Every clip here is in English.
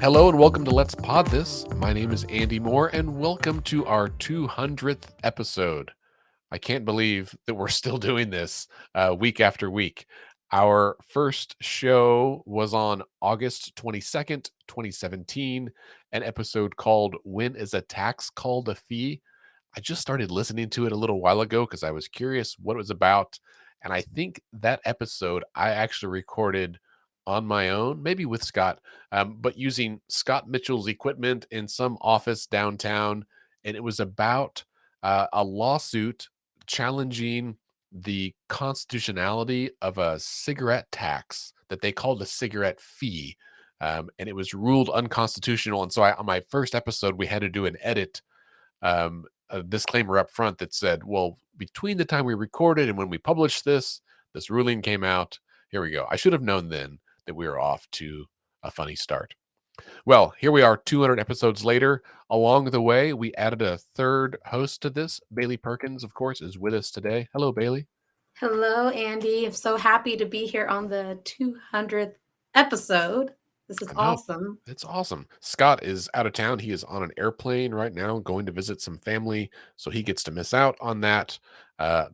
Hello and welcome to Let's Pod This. My name is Andy Moore and welcome to our 200th episode. I can't believe that we're still doing this week after week. Our first show was on August 22nd, 2017, an episode called When is a Tax Called a Fee? I just started listening to it a little while ago because I was curious what it was about. And I think that episode I actually recorded on my own, maybe with Scott, but using Scott Mitchell's equipment in some office downtown. And it was about a lawsuit challenging the constitutionality of a cigarette tax that they called a cigarette fee. And it was ruled unconstitutional. And so on my first episode, we had to do an edit, a disclaimer up front that said, well, between the time we recorded and when we published this ruling came out. Here we go. I should have known then that we were off to a funny start. Well, here we are 200 episodes later. Along the way, we added a third host to this. Bailey Perkins, of course, is with us today. Hello, Bailey. Hello, Andy. I'm so happy to be here on the 200th episode. This is awesome. It's awesome. Scott is out of town. He is on an airplane right now going to visit some family, so he gets to miss out on that.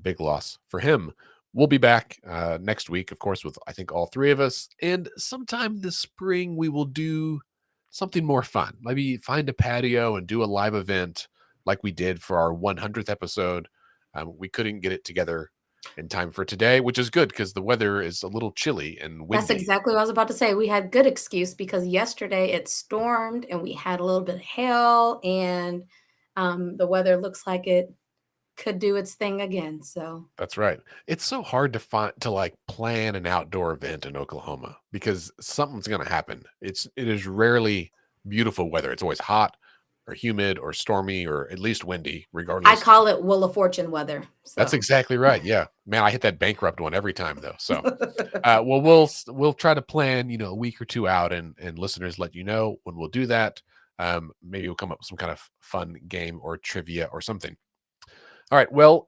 Big loss for him. We'll be back next week, of course, with I think all three of us. And sometime this spring, we will do something more fun. Maybe find a patio and do a live event like we did for our 100th episode. We couldn't get it together in time for today, which is good because the weather is a little chilly and windy. That's exactly what I was about to say. We had good excuse because yesterday it stormed and we had a little bit of hail, and the weather looks like it could do its thing again. So that's right. It's so hard to plan an outdoor event in Oklahoma because something's going to happen. It is rarely beautiful weather. It's always hot or humid or stormy or at least windy, regardless. I call it Wheel of Fortune weather. So. That's exactly right. Yeah, man, I hit that bankrupt one every time though. So, well, we'll try to plan, a week or two out, and listeners let you know when we'll do that. Maybe we'll come up with some kind of fun game or trivia or something. All right. Well,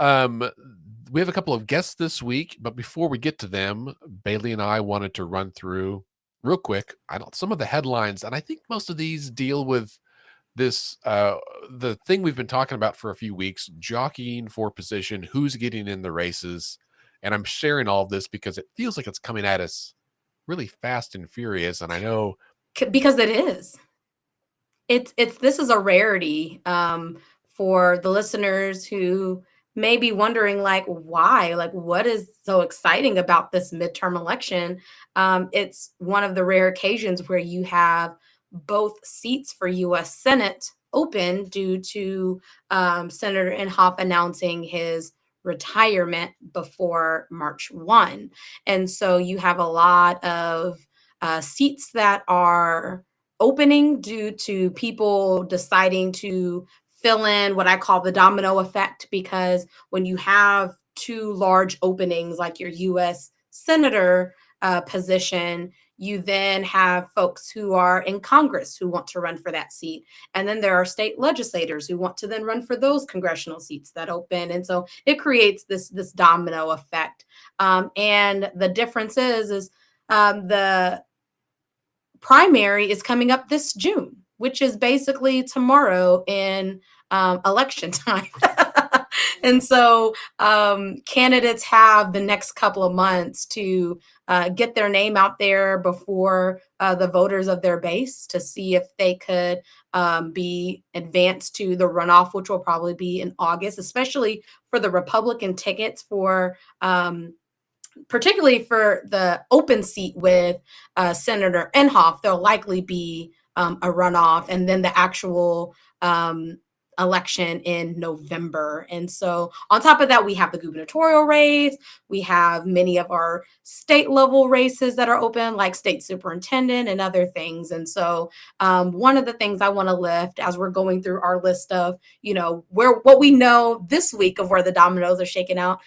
we have a couple of guests this week, but before we get to them, Bailey and I wanted to run through real quick some of the headlines, and I think most of these deal with this the thing we've been talking about for a few weeks, jockeying for position, who's getting in the races. And I'm sharing all of this because it feels like it's coming at us really fast and furious. And I know because it is. This is a rarity. For the listeners who may be wondering, why, what is so exciting about this midterm election? It's one of the rare occasions where you have both seats for U.S. Senate open due to Senator Inhofe announcing his retirement before March 1. And so you have a lot of seats that are opening due to people deciding to fill in what I call the domino effect, because when you have two large openings like your U.S. Senator position, you then have folks who are in Congress who want to run for that seat. And then there are state legislators who want to then run for those congressional seats that open. And so it creates this domino effect. And the difference is the primary is coming up this June, which is basically tomorrow in election time. And so candidates have the next couple of months to get their name out there before the voters of their base to see if they could be advanced to the runoff, which will probably be in August, especially for the Republican tickets for particularly for the open seat with Senator Inhofe. There'll likely be a runoff and then the actual election in November. And so on top of that, we have the gubernatorial race. We have many of our state level races that are open, like state superintendent and other things. And so one of the things I want to lift as we're going through our list of, what we know this week of where the dominoes are shaking out,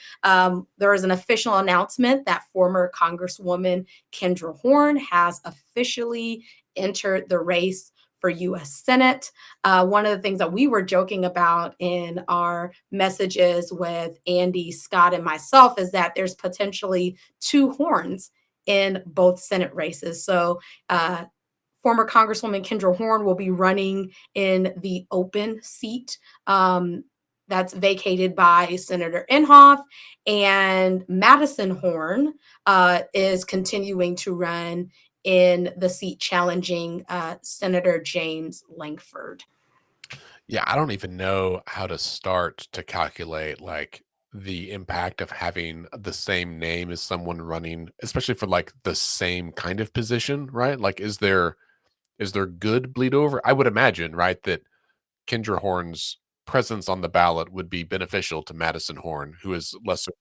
there is an official announcement that former Congresswoman Kendra Horn has officially entered the race for U.S. Senate. One of the things that we were joking about in our messages with Andy, Scott, and myself is that there's potentially two horns in both Senate races. So former Congresswoman Kendra Horn will be running in the open seat that's vacated by Senator Inhofe, and Madison Horn is continuing to run in the seat challenging Senator James Langford. Yeah, I don't even know how to start to calculate like the impact of having the same name as someone running, especially for like the same kind of position, right? Like, is there good bleed over? I would imagine, right, that Kendra Horn's presence on the ballot would be beneficial to Madison Horn, who is lesser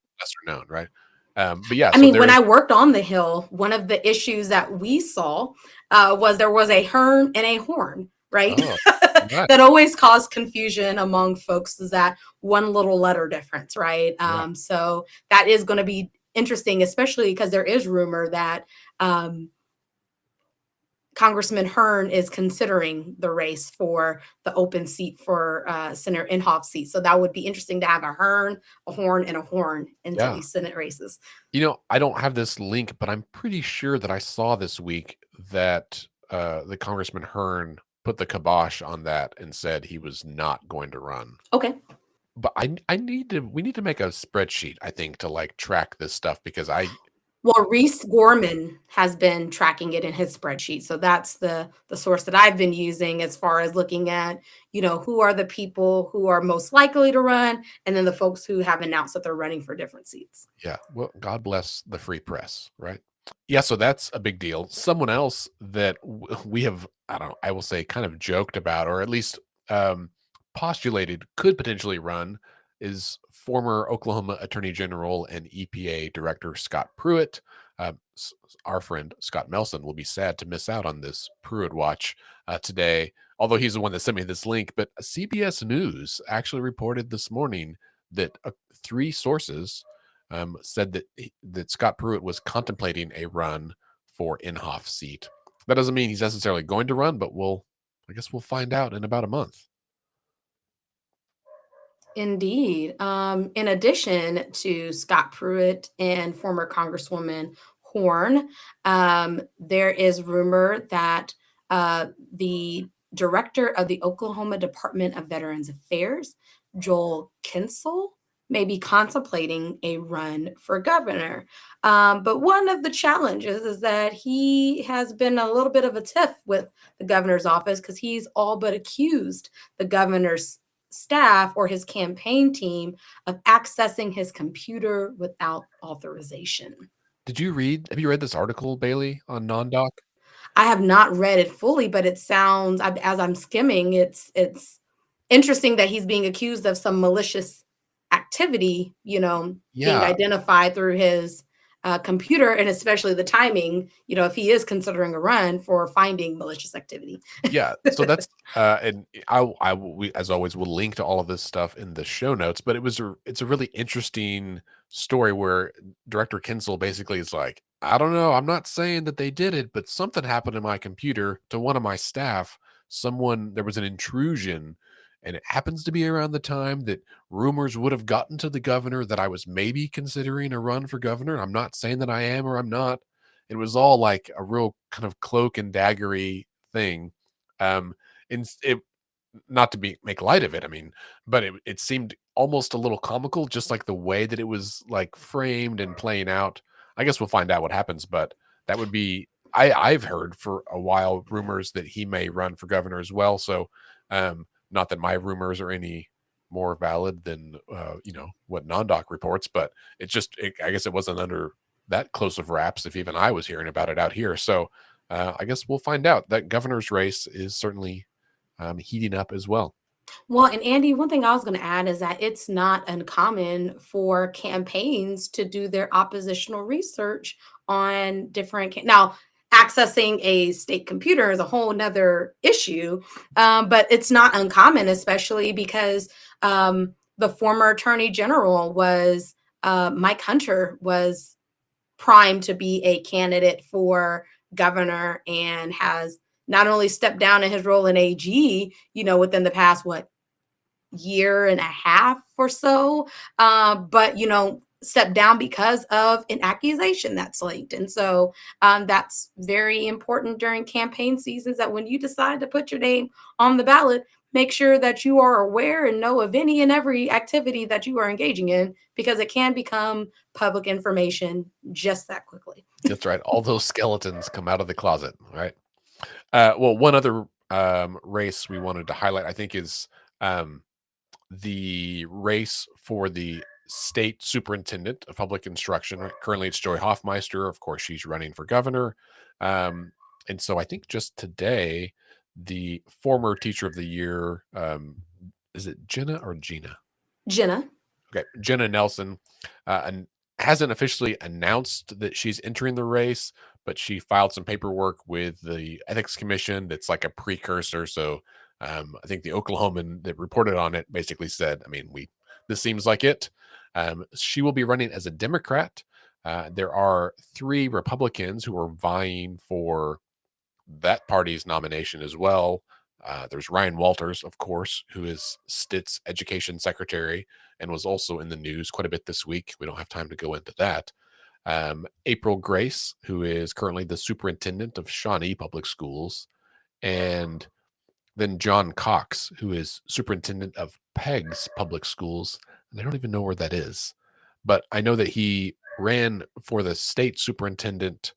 known, right? But yeah, I so mean, there when is. I worked on the Hill, one of the issues that we saw was there was a Hearn and a Horn, right? Oh, right, That always caused confusion among folks, is that one little letter difference, right? right. So that is going to be interesting, especially because there is rumor that Congressman Hearn is considering the race for the open seat for Senator Inhofe seat. So that would be interesting to have a Hearn, a Horn, and a Horn into Yeah. these Senate races. I don't have this link, but I'm pretty sure that I saw this week that the Congressman Hearn put the kibosh on that and said he was not going to run. Okay. But I need to we need to make a spreadsheet, I think, to like track this stuff because Well, Reese Gorman has been tracking it in his spreadsheet. So that's the source that I've been using as far as looking at, who are the people who are most likely to run, and then the folks who have announced that they're running for different seats. yeah, well, God bless the free press, right? Yeah, so that's a big deal. Someone else that we have, I don't know, I will say kind of joked about, or at least um, postulated could potentially run is former Oklahoma Attorney General and EPA Director Scott Pruitt. Our friend Scott Melson will be sad to miss out on this Pruitt watch today, although he's the one that sent me this link. But CBS News actually reported this morning that three sources said that Scott Pruitt was contemplating a run for Inhofe seat. That doesn't mean he's necessarily going to run, but I guess we'll find out in about a month. Indeed. In addition to Scott Pruitt and former Congresswoman Horn, there is rumor that the director of the Oklahoma Department of Veterans Affairs, Joel Kinsel, may be contemplating a run for governor. But one of the challenges is that he has been a little bit of a tiff with the governor's office because he's all but accused the governor's staff or his campaign team of accessing his computer without authorization. Have you read this article, Bailey, on NonDoc? I have not read it fully, but it sounds, as I'm skimming, it's interesting that he's being accused of some malicious activity, being Yeah, identified through his computer, and especially the timing, if he is considering a run for finding malicious activity. yeah. So that's and we as always will link to all of this stuff in the show notes. But it's a really interesting story where Director Kinsel basically is like, I don't know, I'm not saying that they did it, but something happened in my computer to one of my staff. There was an intrusion, and it happens to be around the time that rumors would have gotten to the governor that I was maybe considering a run for governor. I'm not saying that I am or I'm not. It was all like a real kind of cloak and daggery thing. And it not to make light of it, I mean, but it seemed almost a little comical, just like the way that it was like framed and playing out. I guess we'll find out what happens, but that would be I've heard for a while rumors that he may run for governor as well. So not that my rumors are any more valid than what NonDoc reports, but I guess it wasn't under that close of wraps if even I was hearing about it out here. So I guess we'll find out. That governor's race is certainly heating up as well. Well, and Andy, one thing I was going to add is that it's not uncommon for campaigns to do their oppositional research on now, accessing a state computer is a whole nother issue, but it's not uncommon, especially because the former attorney general was Mike Hunter was primed to be a candidate for governor and has not only stepped down in his role in AG, within the past, year and a half or so, but, step down because of an accusation that's linked. And so that's very important during campaign seasons, that when you decide to put your name on the ballot, make sure that you are aware and know of any and every activity that you are engaging in, because it can become public information just that quickly. That's right. All those skeletons come out of the closet, right? Well, one other race we wanted to highlight, I think, is um, the race for the state superintendent of public instruction. Right? Currently, it's Joy Hoffmeister. Of course, she's running for governor. And so I think just today, the former teacher of the year, is it Jenna or Gina? Jenna. Okay, Jenna Nelson, and hasn't officially announced that she's entering the race, but she filed some paperwork with the Ethics Commission that's like a precursor. So I think the Oklahoman that reported on it basically said, I mean, this seems like it. She will be running as a Democrat. There are 3 Republicans who are vying for that party's nomination as well. There's Ryan Walters, of course, who is Stitt's education secretary and was also in the news quite a bit this week. We don't have time to go into that. April Grace, who is currently the superintendent of Shawnee Public Schools, and then John Cox, who is superintendent of Pegg's Public Schools. And I don't even know where that is, but I know that he ran for the state superintendent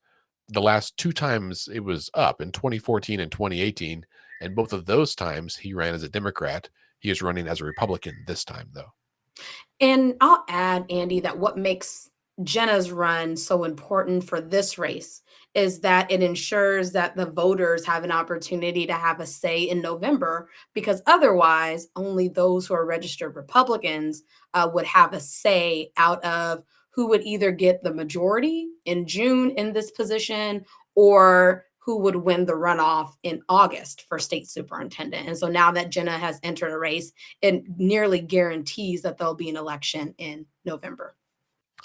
the last 2 times it was up, in 2014 and 2018, and both of those times he ran as a Democrat. He is running as a Republican this time, though. And I'll add, Andy, that what makes Jenna's run so important for this race is that it ensures that the voters have an opportunity to have a say in November, because otherwise, only those who are registered Republicans would have a say out of who would either get the majority in June in this position, or who would win the runoff in August for state superintendent. And so now that Jenna has entered a race, it nearly guarantees that there'll be an election in November.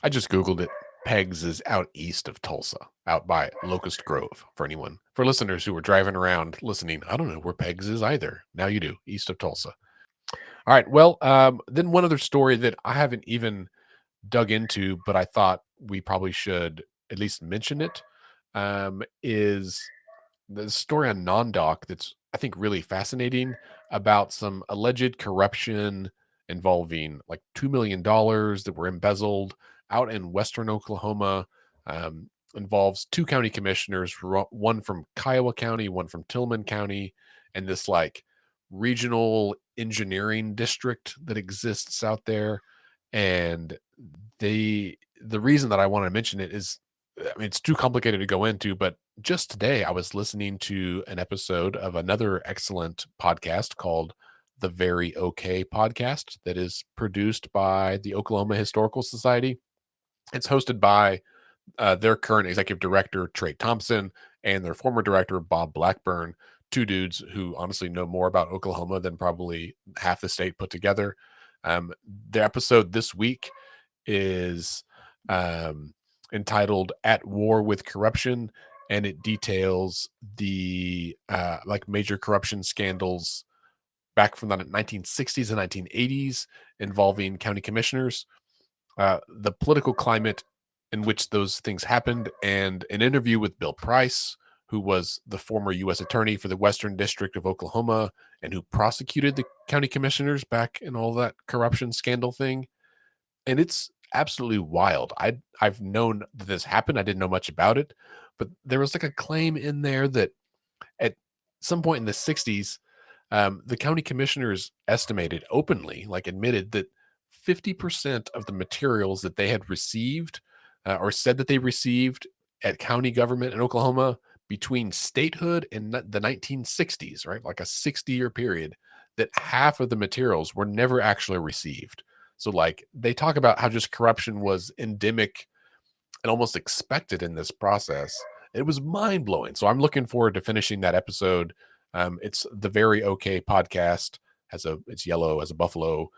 I just Googled it. Pegs is out east of Tulsa, out by Locust Grove. For listeners who were driving around listening, I don't know where Pegs is either. Now you do, east of Tulsa. All right. Well, then one other story that I haven't even dug into, but I thought we probably should at least mention it, is the story on NonDoc that's, I think, really fascinating, about some alleged corruption involving like $2 million that were embezzled out in Western Oklahoma. Involves 2 county commissioners, one from Kiowa County, one from Tillman County, and this like regional engineering district that exists out there. And the reason that I want to mention it is, I mean, it's too complicated to go into, but just today I was listening to an episode of another excellent podcast called the Very Okay Podcast that is produced by the Oklahoma Historical Society. It's hosted by their current executive director, Trey Thompson, and their former director, Bob Blackburn, 2 dudes who honestly know more about Oklahoma than probably half the state put together. The episode this week is entitled "At War with Corruption," and it details the like major corruption scandals back from the 1960s and 1980s involving county commissioners, the political climate in which those things happened, and an interview with Bill Price, who was the former U.S. attorney for the Western District of Oklahoma and who prosecuted the county commissioners back in all that corruption scandal thing. And it's absolutely wild. I've known that this happened. I didn't know much about it, but there was like a claim in there that at some point in the 60s, the county commissioners estimated openly, like admitted, that 50% of the materials that they had received or said that they received at county government in Oklahoma between statehood and the 1960s, right? Like a 60-year period, that half of the materials were never actually received. So, like, they talk about how just corruption was endemic and almost expected in this process. It was mind blowing. So, I'm looking forward to finishing that episode. It's the Very Okay Podcast. It's yellow as a buffalo.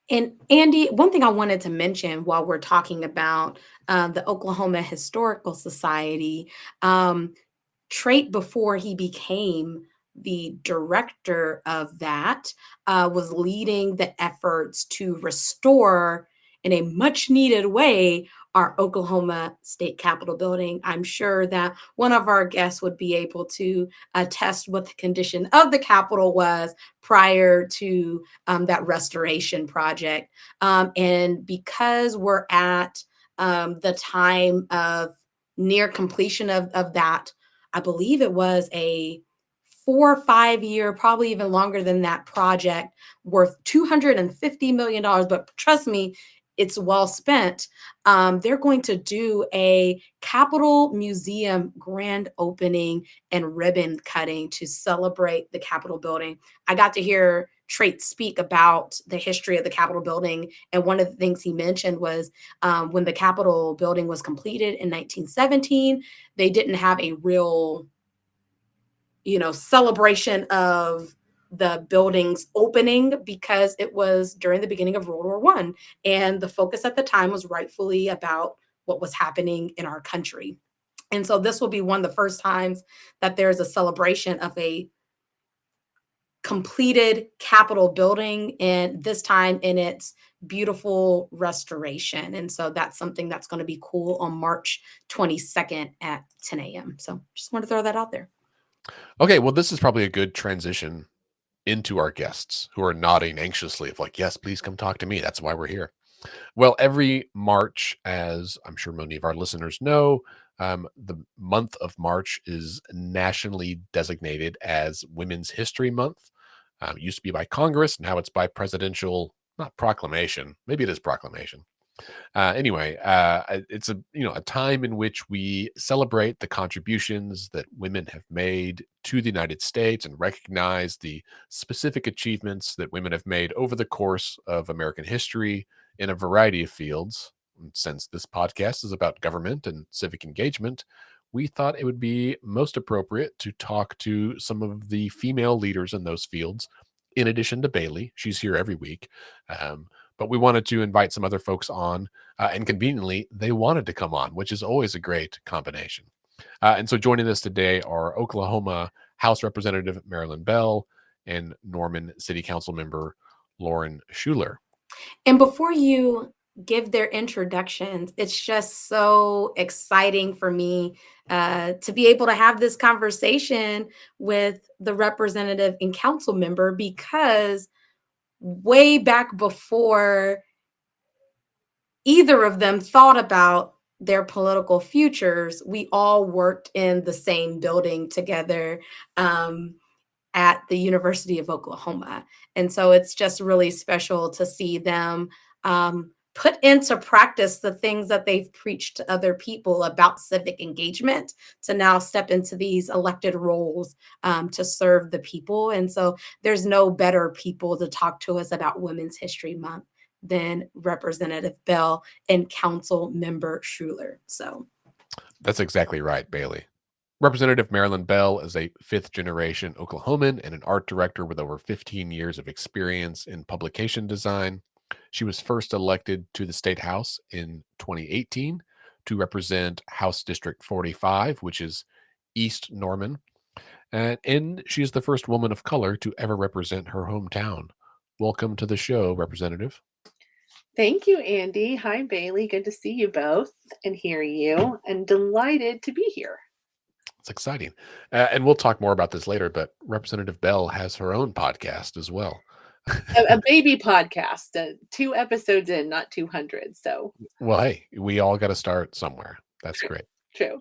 And Andy, one thing I wanted to mention while we're talking about the Oklahoma Historical Society, Trait, before he became the director of that, was leading the efforts to restore in a much needed way our Oklahoma State Capitol building. I'm sure that one of our guests would be able to attest what the condition of the Capitol was prior to that restoration project. And because we're at the time of near completion of that, I believe it was a 4 or 5 year, probably even longer than that project worth $250 million. But trust me, it's well spent. They're going to do a Capitol Museum grand opening and ribbon cutting to celebrate the Capitol building. I got to hear Trait speak about the history of the Capitol building. And one of the things he mentioned was when the Capitol building was completed in 1917, they didn't have a real celebration of the building's opening because it was during the beginning of World War One, and the focus at the time was rightfully about what was happening in our country. And so this will be one of the first times that there's a celebration of a completed Capitol building, and this time in its beautiful restoration. And so that's something that's going to be cool on March 22nd at 10 a.m. So just want to throw that out there. Okay, well, this is probably a good transition into our guests who are nodding anxiously of like, yes, please come talk to me. That's why we're here. Well, every March, as I'm sure many of our listeners know, the month of March is nationally designated as Women's History Month. It used to be by Congress, now it's by presidential, not proclamation. Maybe it is proclamation. Anyway, it's a time in which we celebrate the contributions that women have made to the United States and recognize the specific achievements that women have made over the course of American history in a variety of fields. And since this podcast is about government and civic engagement, we thought it would be most appropriate to talk to some of the female leaders in those fields, in addition to Bailey. She's here every week. But we wanted to invite some other folks on, and conveniently, they wanted to come on, which is always a great combination. And so joining us today are Oklahoma House Representative Merelyn Bell and Norman City Council Member Lauren Schueler. And before you give their introductions, it's just so exciting for me to be able to have this conversation with the representative and council member, because way back before either of them thought about their political futures, we all worked in the same building together at the University of Oklahoma. And so it's just really special to see them put into practice the things that they've preached to other people about civic engagement, to now step into these elected roles to serve the people. And so there's no better people to talk to us about Women's History Month than Representative Bell and Council Member Scheuler. So that's exactly right, Bailey. Representative Merelyn Bell is a fifth-generation Oklahoman and an art director with over 15 years of experience in publication design. She was first elected to the State House in 2018 to represent House District 45, which is East Norman. And she is the first woman of color to ever represent her hometown. Welcome to the show, Representative. Thank you, Andy. Hi, Bailey. Good to see you both and hear you, and delighted to be here. It's exciting. And we'll talk more about this later, but Representative Bell has her own podcast as well. A baby podcast, 2 episodes in, not 200. So, well, hey, we all got to start somewhere. That's great. True.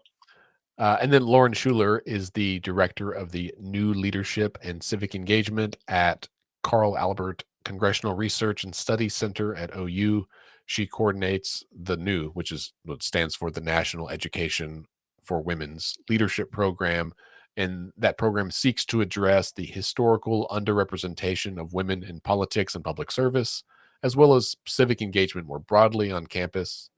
And then Lauren Schueler is the director of the New Leadership and Civic Engagement at Carl Albert Congressional Research and Study Center at OU. She coordinates the NEW, which is what stands for the National Education for Women's Leadership Program. And that program seeks to address the historical underrepresentation of women in politics and public service, as well as civic engagement more broadly on campus.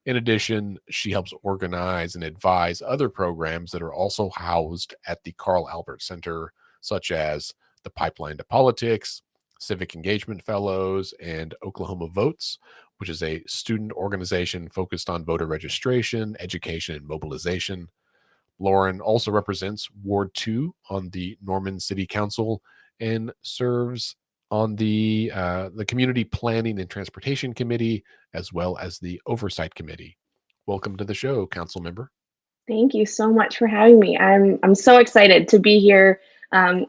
In addition, she helps organize and advise other programs that are also housed at the Carl Albert Center, such as the Pipeline to Politics, Civic Engagement Fellows, and Oklahoma Votes, which is a student organization focused on voter registration, education, and mobilization. Lauren also represents Ward 2 on the Norman City Council and serves on the Community Planning and Transportation Committee, as well as the Oversight Committee. Welcome to the show, Council Member. Thank you so much for having me. I'm so excited to be here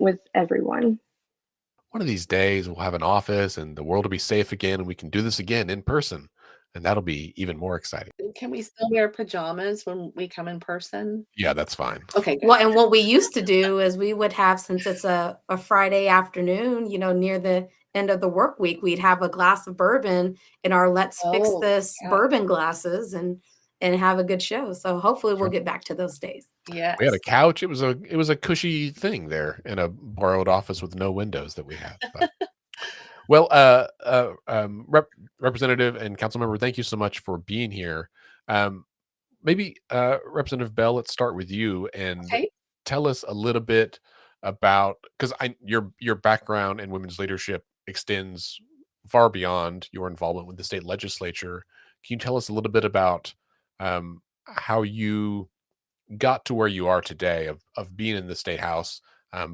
with everyone. One of these days, we'll have an office and the world will be safe again, and we can do this again in person. And that'll be even more exciting. Can we still wear pajamas when we come in person? Yeah, that's fine. Okay, good. Well, and what we used to do is we would have, since it's a Friday afternoon, near the end of the work week, we'd have a glass of bourbon in our Let's Fix Oh, This yeah. bourbon glasses and have a good show. So hopefully we'll Sure. get back to those days. Yes. We had a couch. It was a cushy thing there in a borrowed office with no windows that we had. But. Well, Representative and council member, thank you so much for being here. Maybe Representative Bell, let's start with you and Okay. tell us a little bit about, because your background in women's leadership extends far beyond your involvement with the state legislature. Can you tell us a little bit about how you got to where you are today of being in the state house,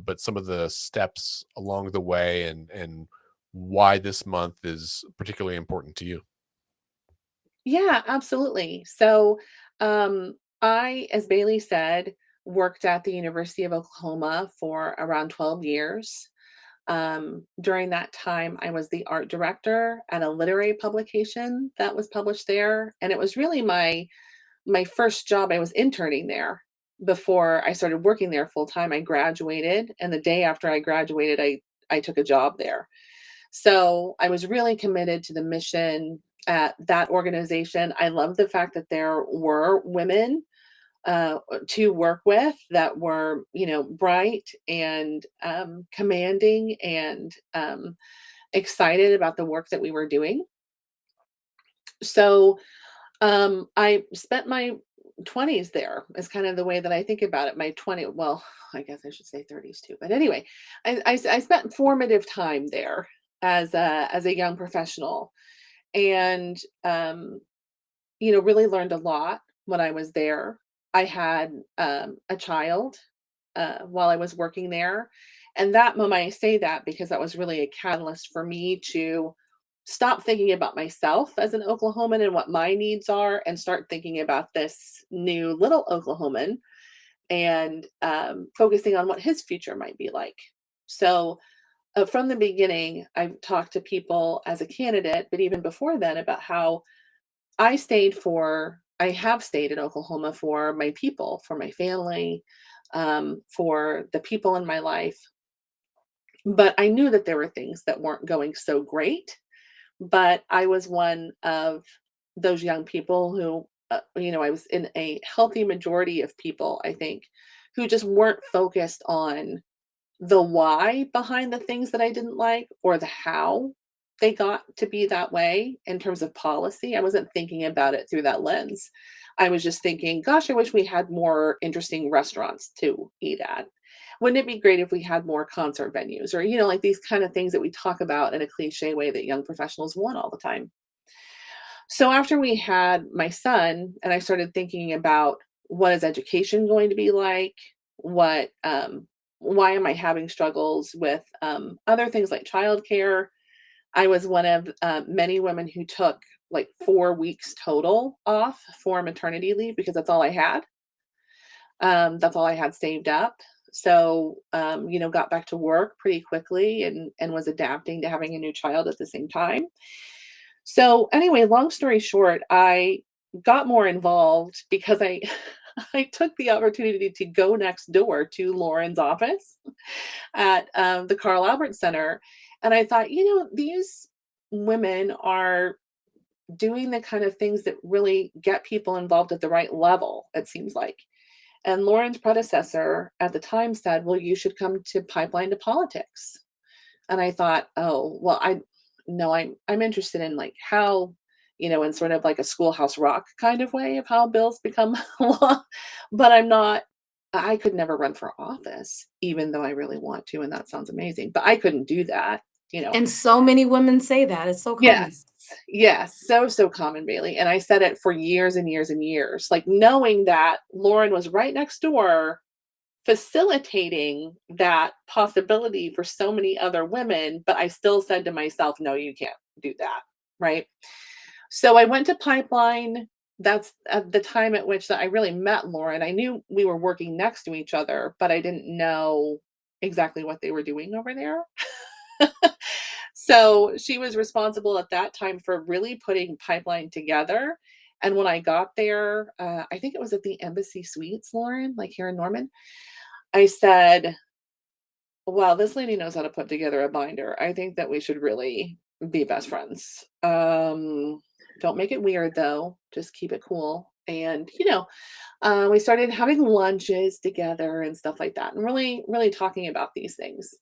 but some of the steps along the way and why this month is particularly important to you? Yeah, absolutely. So, I, as Bailey said, worked at the University of Oklahoma for around 12 years. During that time, I was the art director at a literary publication that was published there, and it was really my first job. I was interning there before I started working there full time. I graduated, and the day after I graduated, I took a job there. So I was really committed to the mission at that organization. I loved the fact that there were women to work with that were, bright and commanding and excited about the work that we were doing. So I spent my 20s there is kind of the way that I think about it. My 20, well, I guess I should say 30s too. But anyway, I spent formative time there as a young professional, and really learned a lot when I was there. I had a child while I was working there, and that moment I say that because that was really a catalyst for me to stop thinking about myself as an Oklahoman and what my needs are, and start thinking about this new little Oklahoman and focusing on what his future might be like. So from the beginning, I've talked to people as a candidate, but even before then, about how I have stayed in Oklahoma for my people, for my family, for the people in my life. But I knew that there were things that weren't going so great. But I was one of those young people who, I was in a healthy majority of people, I think, who just weren't focused on the why behind the things that I didn't like, or the how they got to be that way in terms of policy. I wasn't thinking about it through that lens. I was just thinking, gosh, I wish we had more interesting restaurants to eat at. Wouldn't it be great if we had more concert venues, or, like these kind of things that we talk about in a cliche way that young professionals want all the time. So after we had my son, and I started thinking about, what is education going to be like? What why am I having struggles with other things like childcare? I was one of many women who took like 4 weeks total off for maternity leave because that's all I had. That's all I had saved up. So, got back to work pretty quickly, and was adapting to having a new child at the same time. So anyway, long story short, I got more involved because I I took the opportunity to go next door to Lauren's office at the Carl Albert Center. And I thought, these women are doing the kind of things that really get people involved at the right level, it seems like. And Lauren's predecessor at the time said, well, you should come to Pipeline to Politics. And I thought, oh, well, I'm interested in like how, in sort of like a Schoolhouse Rock kind of way of how bills become law, but I could never run for office, even though I really want to, and that sounds amazing, but I couldn't do that. And so many women say that. It's so common. Yes, so common, Bailey. And I said it for years and years and years, like knowing that Lauren was right next door facilitating that possibility for so many other women, but I still said to myself, no, you can't do that. Right. So I went to Pipeline. That's at the time at which that I really met Lauren. I knew we were working next to each other, but I didn't know exactly what they were doing over there. So she was responsible at that time for really putting Pipeline together. And when I got there, I think it was at the Embassy Suites, Lauren, like here in Norman, I said, wow, this lady knows how to put together a binder. I think that we should really be best friends. Don't make it weird though. Just keep it cool. And, we started having lunches together and stuff like that, and really, really talking about these things.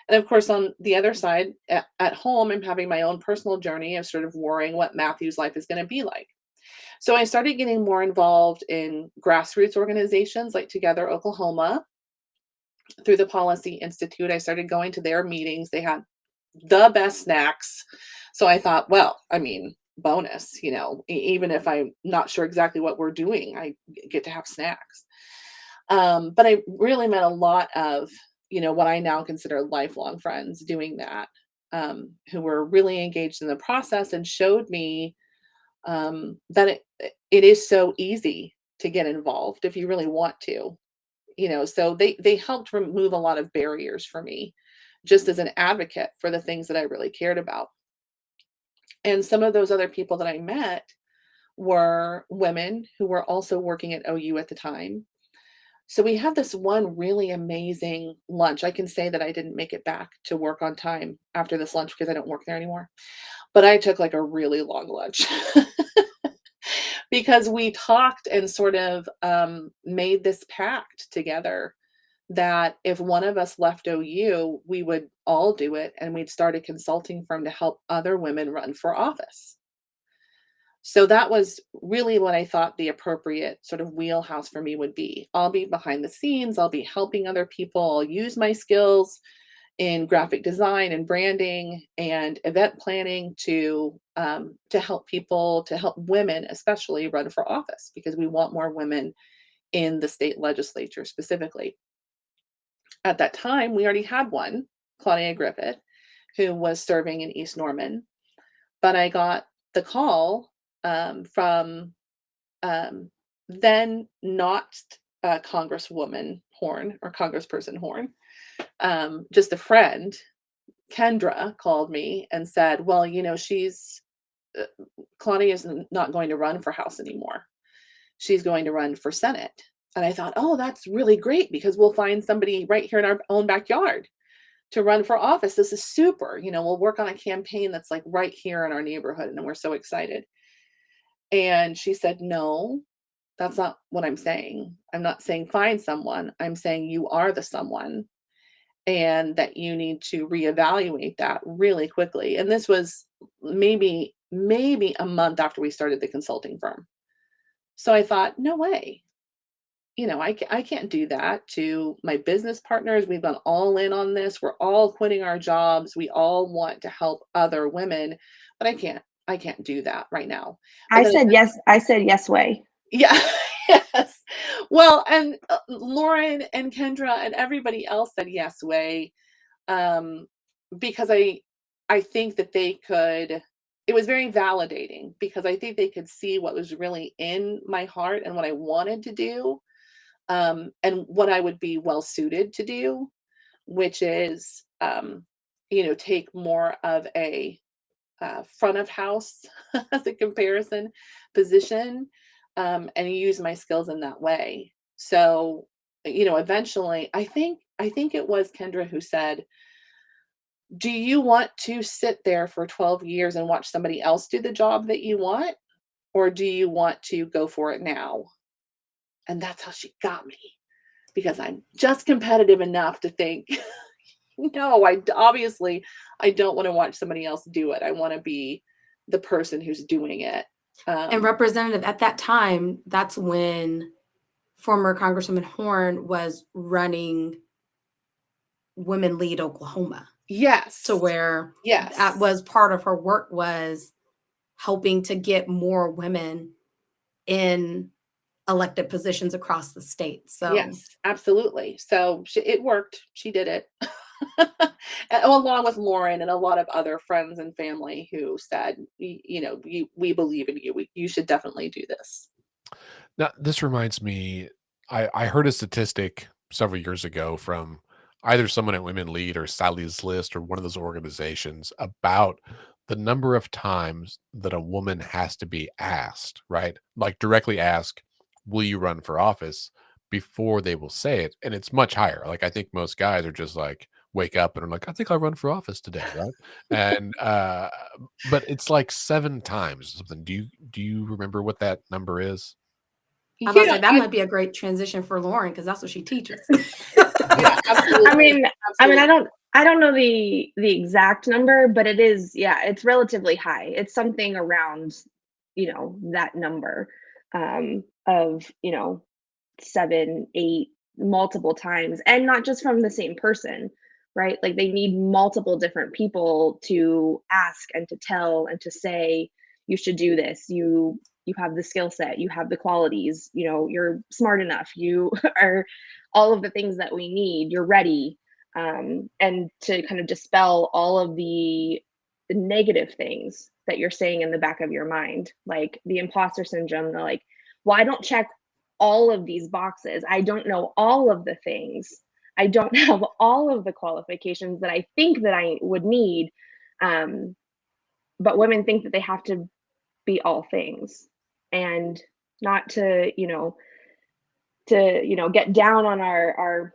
And of course, on the other side, at home, I'm having my own personal journey of sort of worrying what Matthew's life is going to be like. So I started getting more involved in grassroots organizations like Together Oklahoma. Through the Policy Institute, I started going to their meetings. They had the best snacks. So I thought, well, I mean, bonus, even if I'm not sure exactly what we're doing, I get to have snacks. But I really met a lot of, what I now consider lifelong friends doing that, who were really engaged in the process and showed me that it is so easy to get involved if you really want to. So they helped remove a lot of barriers for me just as an advocate for the things that I really cared about. And some of those other people that I met were women who were also working at OU at the time. So we had this one really amazing lunch. I can say that I didn't make it back to work on time after this lunch because I don't work there anymore. But I took like a really long lunch because we talked and sort of made this pact together that if one of us left OU, we would all do it, and we'd start a consulting firm to help other women run for office. So that was really what I thought the appropriate sort of wheelhouse for me would be. I'll be behind the scenes, I'll be helping other people, I'll use my skills in graphic design and branding and event planning to help people, to help women especially run for office, because we want more women in the state legislature specifically. At that time, we already had one, Claudia Griffith, who was serving in East Norman. But I got the call from then not Congresswoman Horn or Congressperson Horn, just a friend. Kendra called me and said, well, Claudia is not going to run for House anymore. She's going to run for Senate. And I thought, oh, that's really great, because we'll find somebody right here in our own backyard to run for office. This is super. We'll work on a campaign that's like right here in our neighborhood. And we're so excited. And she said, no, that's not what I'm saying. I'm not saying find someone. I'm saying you are the someone, and that you need to reevaluate that really quickly. And this was maybe a month after we started the consulting firm. So I thought, no way. I can't do that to my business partners. We've gone all in on this. We're all quitting our jobs. We all want to help other women, but I can't do that right now. I said yes way. Yeah. Yes. Well, and Lauren and Kendra and everybody else said yes way, because I think that it was very validating, because I think they could see what was really in my heart and what I wanted to do. And what I would be well suited to do, which is, take more of a front of house as a comparison position, and use my skills in that way. So, eventually, I think it was Kendra who said, do you want to sit there for 12 years and watch somebody else do the job that you want? Or do you want to go for it now? And that's how she got me, because I'm just competitive enough to think, no, I don't want to watch somebody else do it. I want to be the person who's doing it. And Representative, at that time, that's when former Congresswoman Horn was running Women Lead Oklahoma. Yes. So where that was part of her work, was helping to get more women in elected positions across the state. So Yes, absolutely. So it worked. She did it. Along with Lauren and a lot of other friends and family who said, we believe in you. You should definitely do this. Now, this reminds me, I heard a statistic several years ago from either someone at Women Lead or Sally's List or one of those organizations about the number of times that a woman has to be asked, right? Like directly asked, will you run for office before they will say it? And it's much higher. Like I think most guys are just like, wake up and are like, I think I'll run for office today, right? And but it's like 7 times or something. Do you remember what that number is? I must say Yeah, that might be a great transition for Lauren because that's what she teaches. yeah, absolutely. I mean, Absolutely. I don't know the exact number, but it is, yeah, it's relatively high. It's something around, that number, of, 7, 8, multiple times, and not just from the same person, right? Like they need multiple different people to ask and to tell and to say, you should do this. You have the skill set, you have the qualities, you're smart enough, you are all of the things that we need, you're ready. And to kind of dispel all of the negative things that you're saying in the back of your mind, like the imposter syndrome, the like, well, I don't check all of these boxes. I don't know all of the things. I don't have all of the qualifications that I think that I would need. Um, but women think that they have to be all things, and not to, get down on our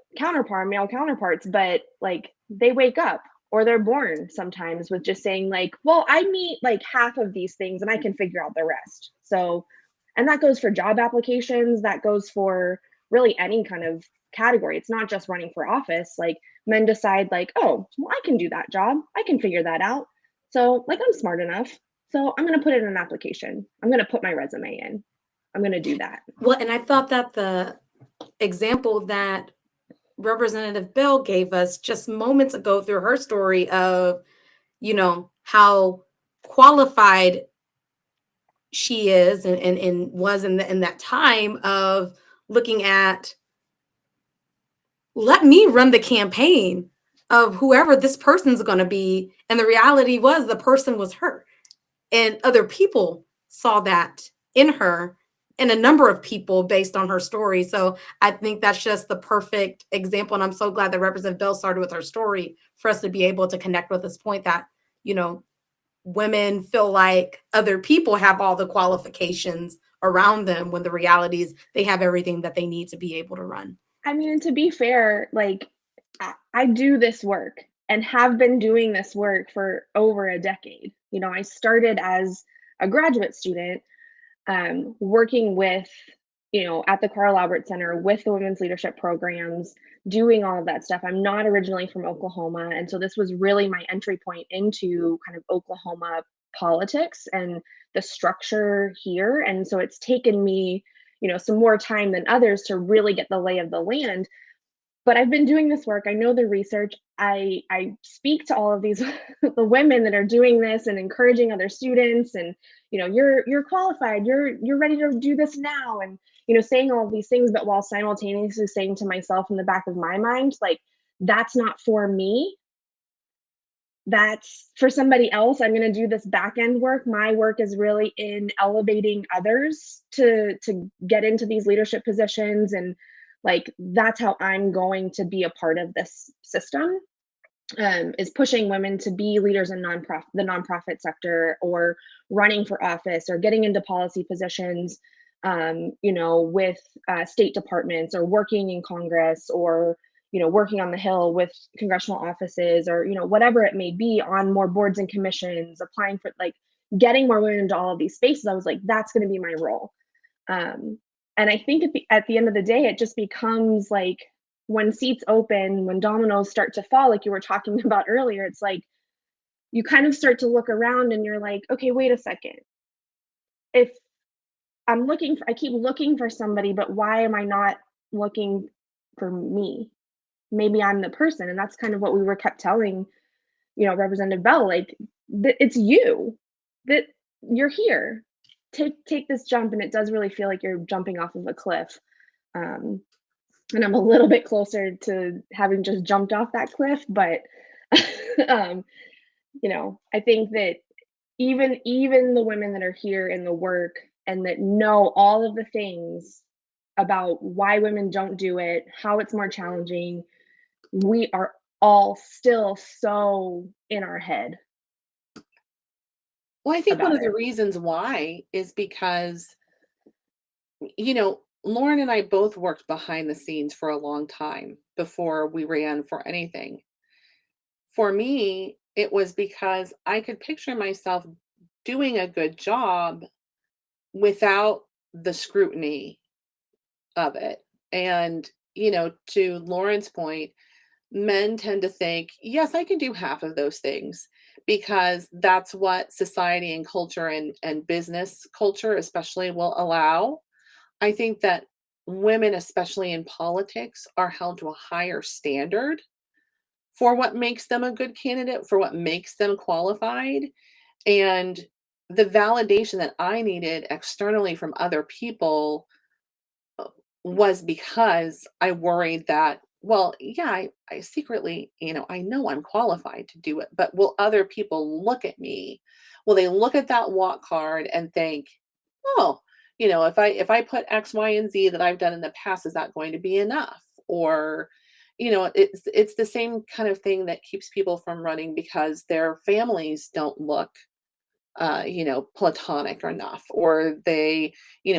male counterparts, but like they wake up or they're born sometimes with just saying like, well, I meet like half of these things and I can figure out the rest. So, and that goes for job applications, that goes for really any kind of category. It's not just running for office. Like men decide like, oh, well, I can do that job, I can figure that out, so like I'm smart enough, so I'm going to put in an application, I'm going to put my resume in, I'm going to do that. Well, and I thought that the example that Representative Bell gave us just moments ago through her story of, how qualified she is and was in that time of looking at, let me run the campaign of whoever this person's going to be. And the reality was the person was her. And other people saw that in her, and a number of people based on her story. So I think that's just the perfect example. And I'm so glad that Representative Bell started with her story for us to be able to connect with this point that, women feel like other people have all the qualifications around them when the reality is they have everything that they need to be able to run. I mean, to be fair, like I do this work and have been doing this work for over a decade. I started as a graduate student, working with, at the Carl Albert Center with the women's leadership programs, doing all of that stuff. I'm not originally from Oklahoma. And so this was really my entry point into kind of Oklahoma politics and the structure here. And so it's taken me, some more time than others to really get the lay of the land. But I've been doing this work. I know the research. I speak to all of these the women that are doing this and encouraging other students, and you're qualified. You're ready to do this now, and saying all of these things, but while simultaneously saying to myself in the back of my mind, like, that's not for me. That's for somebody else. I'm going to do this back end work. My work is really in elevating others to get into these leadership positions, and like that's how I'm going to be a part of this system, is pushing women to be leaders in the nonprofit sector, or running for office, or getting into policy positions, with state departments, or working in Congress, or working on the Hill with congressional offices, or whatever it may be, on more boards and commissions, applying for like getting more women into all of these spaces. I was like, that's going to be my role. And I think at the end of the day, it just becomes like, when seats open, when dominoes start to fall, like you were talking about earlier, it's like you kind of start to look around and you're like, okay, wait a second. If I keep looking for somebody, but why am I not looking for me? Maybe I'm the person. And that's kind of what we were kept telling, Representative Bell, like, it's you, that you're here. take this jump, and it does really feel like you're jumping off of a cliff. Um, and I'm a little bit closer to having just jumped off that cliff, but um, I think that even the women that are here in the work and that know all of the things about why women don't do it, how it's more challenging, we are all still so in our head Well, I think one about of the it. reasons why is because, Lauren and I both worked behind the scenes for a long time before we ran for anything. For me, it was because I could picture myself doing a good job without the scrutiny of it. And, to Lauren's point, men tend to think, yes, I can do half of those things because that's what society and culture and business culture, especially, will allow. I think that women, especially in politics, are held to a higher standard for what makes them a good candidate, for what makes them qualified. And the validation that I needed externally from other people was because I worried that, well, yeah, I secretly, I know I'm qualified to do it, but will other people look at me? Will they look at that walk card and think, oh, if I put X, Y, and Z that I've done in the past, is that going to be enough? Or, it's the same kind of thing that keeps people from running because their families don't look platonic enough, or they,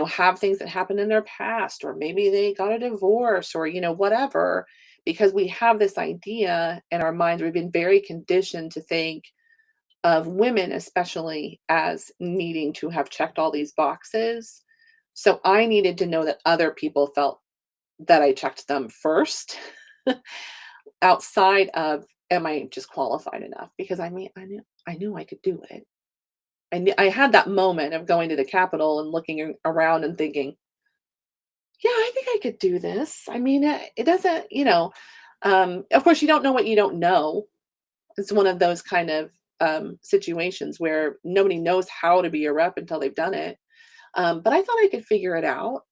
have things that happened in their past, or maybe they got a divorce, or, whatever, because we have this idea in our minds. We've been very conditioned to think of women, especially, as needing to have checked all these boxes. So I needed to know that other people felt that I checked them first, outside of, am I just qualified enough? Because I knew I could do it. I had that moment of going to the Capitol and looking around and thinking, "Yeah, I think I could do this." I mean, it doesn't, of course, you don't know what you don't know. It's one of those kind of situations where nobody knows how to be a rep until they've done it. But I thought I could figure it out.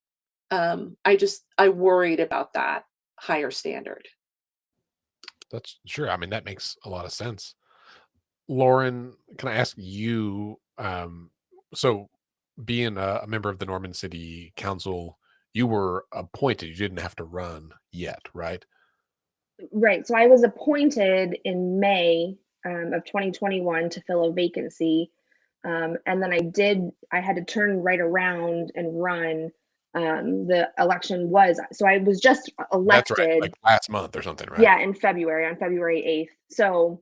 I worried about that higher standard. That's sure. I mean, that makes a lot of sense. Lauren, can I ask you? So, being a member of the Norman City Council, you were appointed. You didn't have to run yet, right? Right. So I was appointed in May of 2021 to fill a vacancy. And then I had to turn right around and run. The election so I was just That's right. elected, Like last month or something, right? yeah, in February, on February 8th. So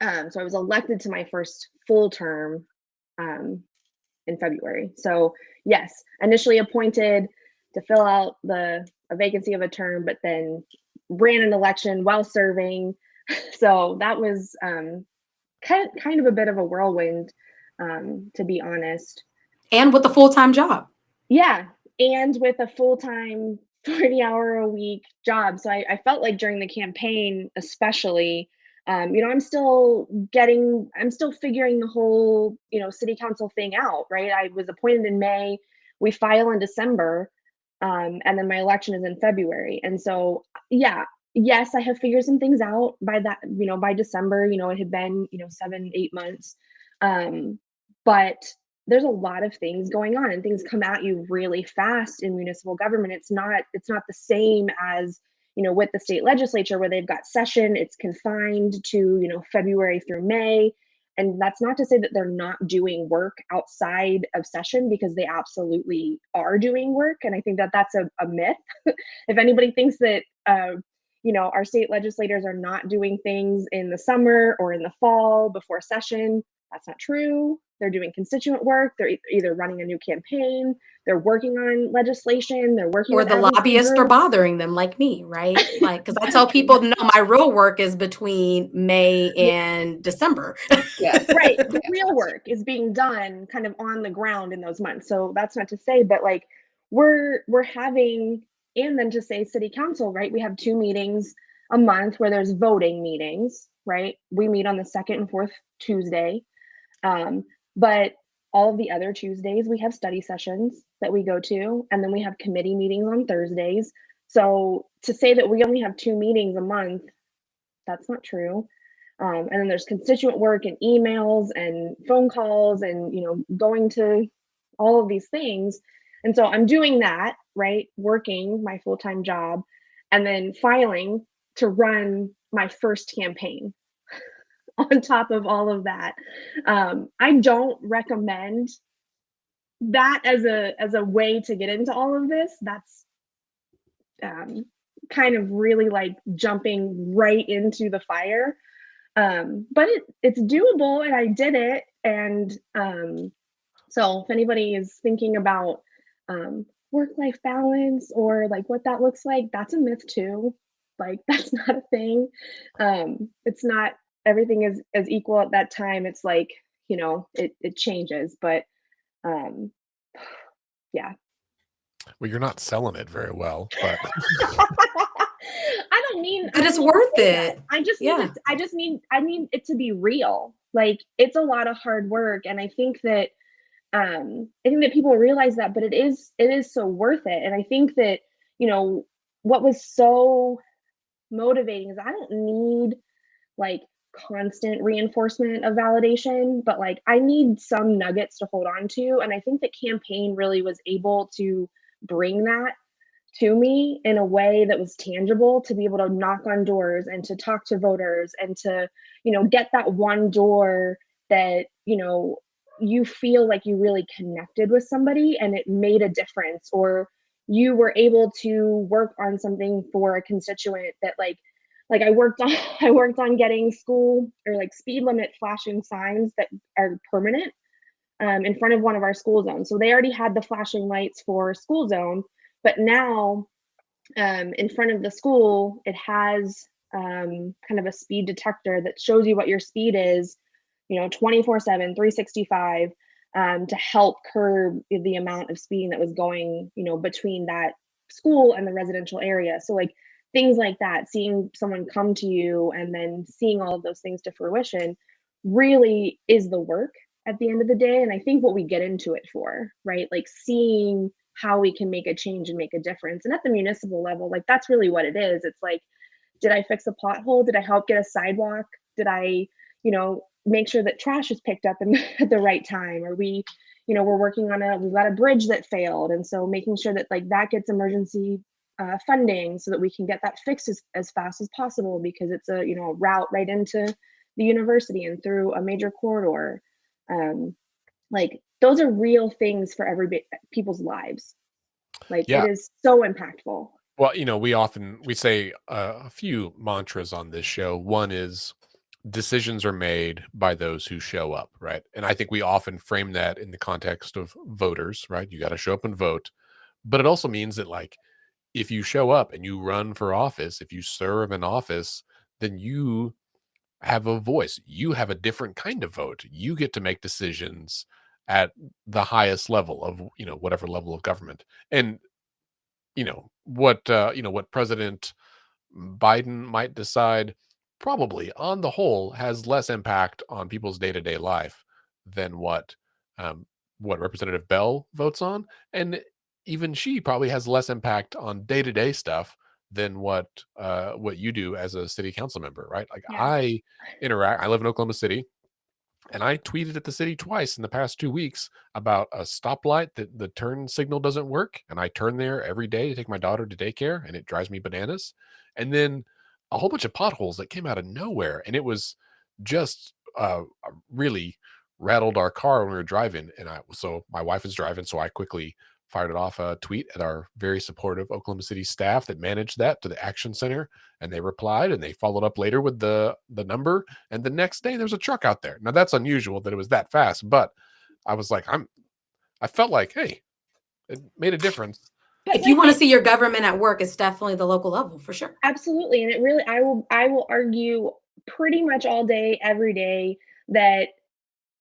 I was elected to my first full term um, in February. So yes, initially appointed to fill out a vacancy of a term, but then ran an election while serving. So that was kind of a bit of a whirlwind, to be honest. And with a full-time job. Yeah, and with a full-time 40-hour-a-week job. So I felt like during the campaign, especially, I'm still figuring the whole, city council thing out, right? I was appointed in May, we file in December, and then my election is in February. And so, yeah, yes, I have figured some things out by December. It had been, 7, 8 months. But there's a lot of things going on, and things come at you really fast in municipal government. It's not the same as, with the state legislature, where they've got session, it's confined to, February through May. And that's not to say that they're not doing work outside of session, because they absolutely are doing work. And I think that that's a myth. If anybody thinks that, our state legislators are not doing things in the summer or in the fall before session, that's not true. They're doing constituent work. They're either running a new campaign, they're working on legislation, they're working Or with the advocacy lobbyists are groups. bothering them, like me, right? Like, because I tell people, no, my real work is between May and December. Yes. Right. The Yes. real work is being done kind of on the ground in those months. So that's not to say, but like we're having, and then to say city council, right? We have 2 meetings a month where there's voting meetings, right? We meet on the second and fourth Tuesday. But all of the other Tuesdays, we have study sessions that we go to, and then we have committee meetings on Thursdays. So to say that we only have 2 meetings a month, that's not true. And then there's constituent work and emails and phone calls and, going to all of these things. And so I'm doing that, right? Working my full-time job and then filing to run my first campaign on top of all of that. I don't recommend that as a way to get into all of this. That's kind of really like jumping right into the fire. But it's doable, and I did it. And so if anybody is thinking about work-life balance or like what that looks like, that's a myth too. Like that's not a thing. It's not everything is as equal at that time. It's like, it changes, but yeah. Well, you're not selling it very well, but I don't mean But it's worth it. I just Yeah. need it to be real. Like it's a lot of hard work, and I think that people realize that, but it is so worth it. And I think that, what was so motivating is I don't need like constant reinforcement of validation, but like I need some nuggets to hold on to. And I think the campaign really was able to bring that to me in a way that was tangible, to be able to knock on doors and to talk to voters and to, get that one door that, you feel like you really connected with somebody and it made a difference, or you were able to work on something for a constituent that like I worked on getting school or like speed limit flashing signs that are permanent in front of one of our school zones. So they already had the flashing lights for school zone, but now in front of the school, it has kind of a speed detector that shows you what your speed is, 24/7, 365, to help curb the amount of speeding that was going, between that school and the residential area. So like things like that, seeing someone come to you and then seeing all of those things to fruition really is the work at the end of the day. And I think what we get into it for, right? Like seeing how we can make a change and make a difference. And at the municipal level, like that's really what it is. It's like, did I fix a pothole? Did I help get a sidewalk? Did I, make sure that trash is picked up at the right time? Or we, we're working on we've got a bridge that failed. And so making sure that like that gets emergency funding so that we can get that fixed as fast as possible, because it's a, a route right into the university and through a major corridor. Like those are real things for people's lives. Like yeah. it is so impactful. Well, we say a few mantras on this show. One is decisions are made by those who show up, right? And I think we often frame that in the context of voters, right? You got to show up and vote. But it also means that like if you show up and you run for office, if you serve in office, then you have a voice. You have a different kind of vote. You get to make decisions at the highest level of, whatever level of government. And what President Biden might decide probably on the whole has less impact on people's day-to-day life than what Representative Bell votes on. And even she probably has less impact on day-to-day stuff than what you do as a city council member, right? Like Yeah. I live in Oklahoma City, and I tweeted at the city twice in the past 2 weeks about a stoplight that the turn signal doesn't work. And I turn there every day to take my daughter to daycare, and it drives me bananas. And then a whole bunch of potholes that came out of nowhere. And it was just really rattled our car when we were driving. And so my wife is driving. So I quickly fired off a tweet at our very supportive Oklahoma City staff that managed that to the Action Center. And they replied, and they followed up later with the number. And the next day there was a truck out there. Now that's unusual that it was that fast, but I was like, I felt like, hey, it made a difference. If you want to see your government at work, it's definitely the local level for sure. Absolutely. And it really, I will argue pretty much all day, every day, that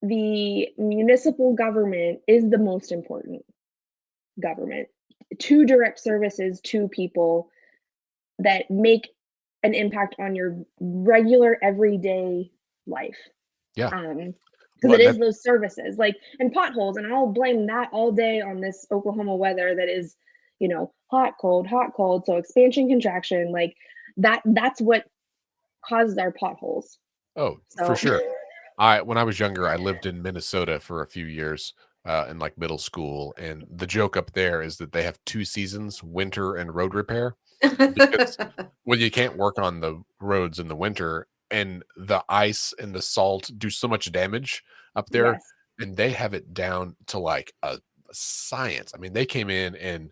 the municipal government is the most important government. To direct services to people that make an impact on your regular everyday life. Yeah. because Well, it and is those services, like, and potholes, and I'll blame that all day on this Oklahoma weather that is, hot, cold, hot, cold. So expansion, contraction, like that's what causes our potholes. for So sure. When I was younger, I lived in Minnesota for a few years, in like middle school, and the joke up there is that they have 2 seasons, winter and road repair, because well, you can't work on the roads in the winter, and the ice and the salt do so much damage up there, yes, and they have it down to like a science. I mean, they came in and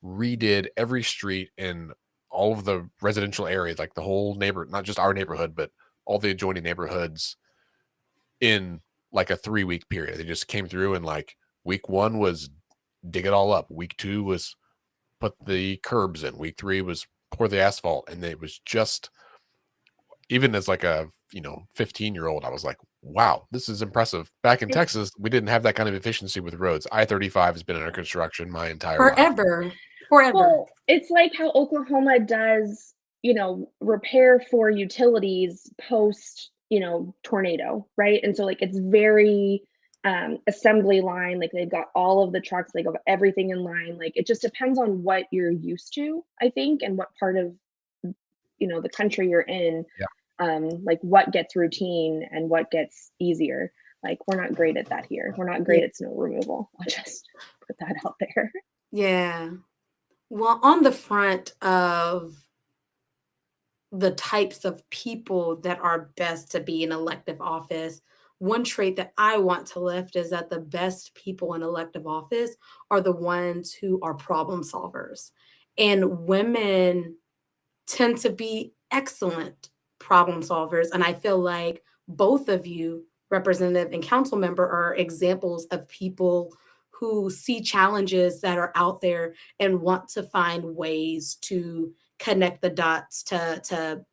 redid every street in all of the residential areas, like the whole not just our neighborhood, but all the adjoining neighborhoods in like a 3-week period. They just came through and like week 1 was dig it all up. Week 2 was put the curbs in. Week 3 was pour the asphalt. And it was just, even as like a, 15-year-old, I was like, wow, this is impressive. Back in it's Texas, we didn't have that kind of efficiency with roads. I-35 has been under construction my entire life. Forever. Forever. well, it's like how Oklahoma does, repair for utilities post, tornado, right? And so like it's very assembly line, like they've got all of the trucks, they got everything in line. Like it just depends on what you're used to, I think, and what part of the country you're in, Yeah. like what gets routine and what gets easier. Like we're not great at that here. We're not great at snow removal. I'll just put that out there. Yeah. Well, on the front of the types of people that are best to be in elective office, one trait that I want to lift is that the best people in elective office are the ones who are problem solvers. And women tend to be excellent problem solvers. And I feel like both of you, representative and council member, are examples of people who see challenges that are out there and want to find ways to connect the dots to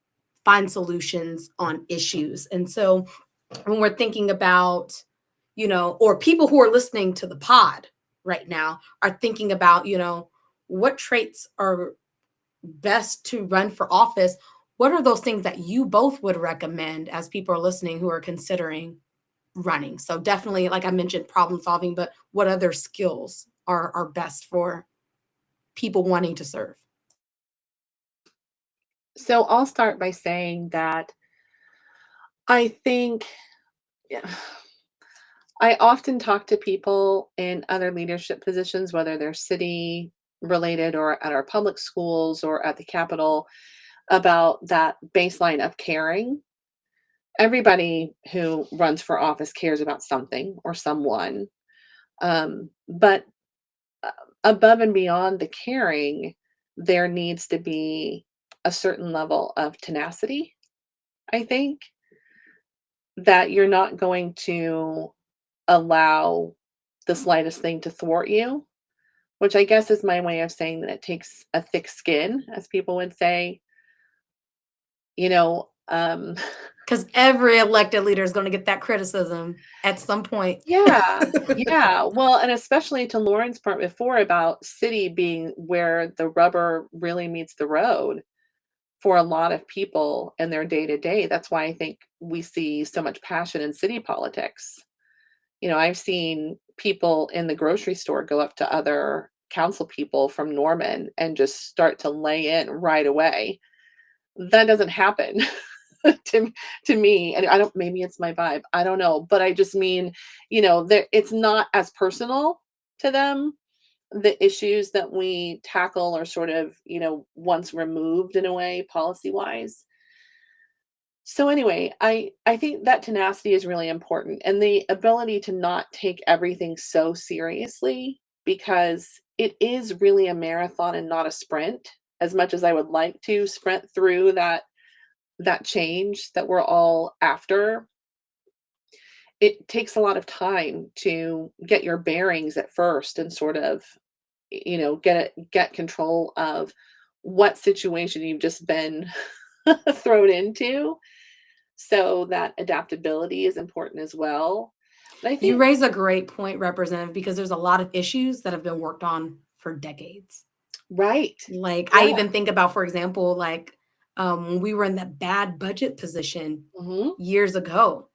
find solutions on issues. And so when we're thinking about, or people who are listening to the pod right now are thinking about, what traits are best to run for office, what are those things that you both would recommend as people are listening who are considering running? So definitely, like I mentioned, problem solving, but what other skills are best for people wanting to serve? So I'll start by saying that I think yeah, I often talk to people in other leadership positions, whether they're city related or at our public schools or at the Capitol, about that baseline of caring. Everybody who runs for office cares about something or someone. But above and beyond the caring, there needs to be a certain level of tenacity, I think, that you're not going to allow the slightest thing to thwart you, which I guess is my way of saying that it takes a thick skin, as people would say. You know, um, Because every elected leader is going to get that criticism at some point. yeah, yeah. Well, and especially to Lauren's part before about city being where the rubber really meets the road for a lot of people in their day to day. That's why I think we see so much passion in city politics. I've seen people in the grocery store go up to other council people from Norman and just start to lay in right away. That doesn't happen to to me, and I don't. Maybe it's my vibe. I don't know, but I just mean, it's not as personal to them. The issues that we tackle are sort of, once removed in a way, policy wise. So anyway, I think that tenacity is really important and the ability to not take everything so seriously because it is really a marathon and not a sprint. As much as I would like to sprint through that change that we're all after, it takes a lot of time to get your bearings at first and sort of, get control of what situation you've just been thrown into. So that adaptability is important as well. But I You think raise a great point, Representative, because there's a lot of issues that have been worked on for decades. right. Like I Yeah. even think about, for example, like when we were in that bad budget position Mhm. years ago,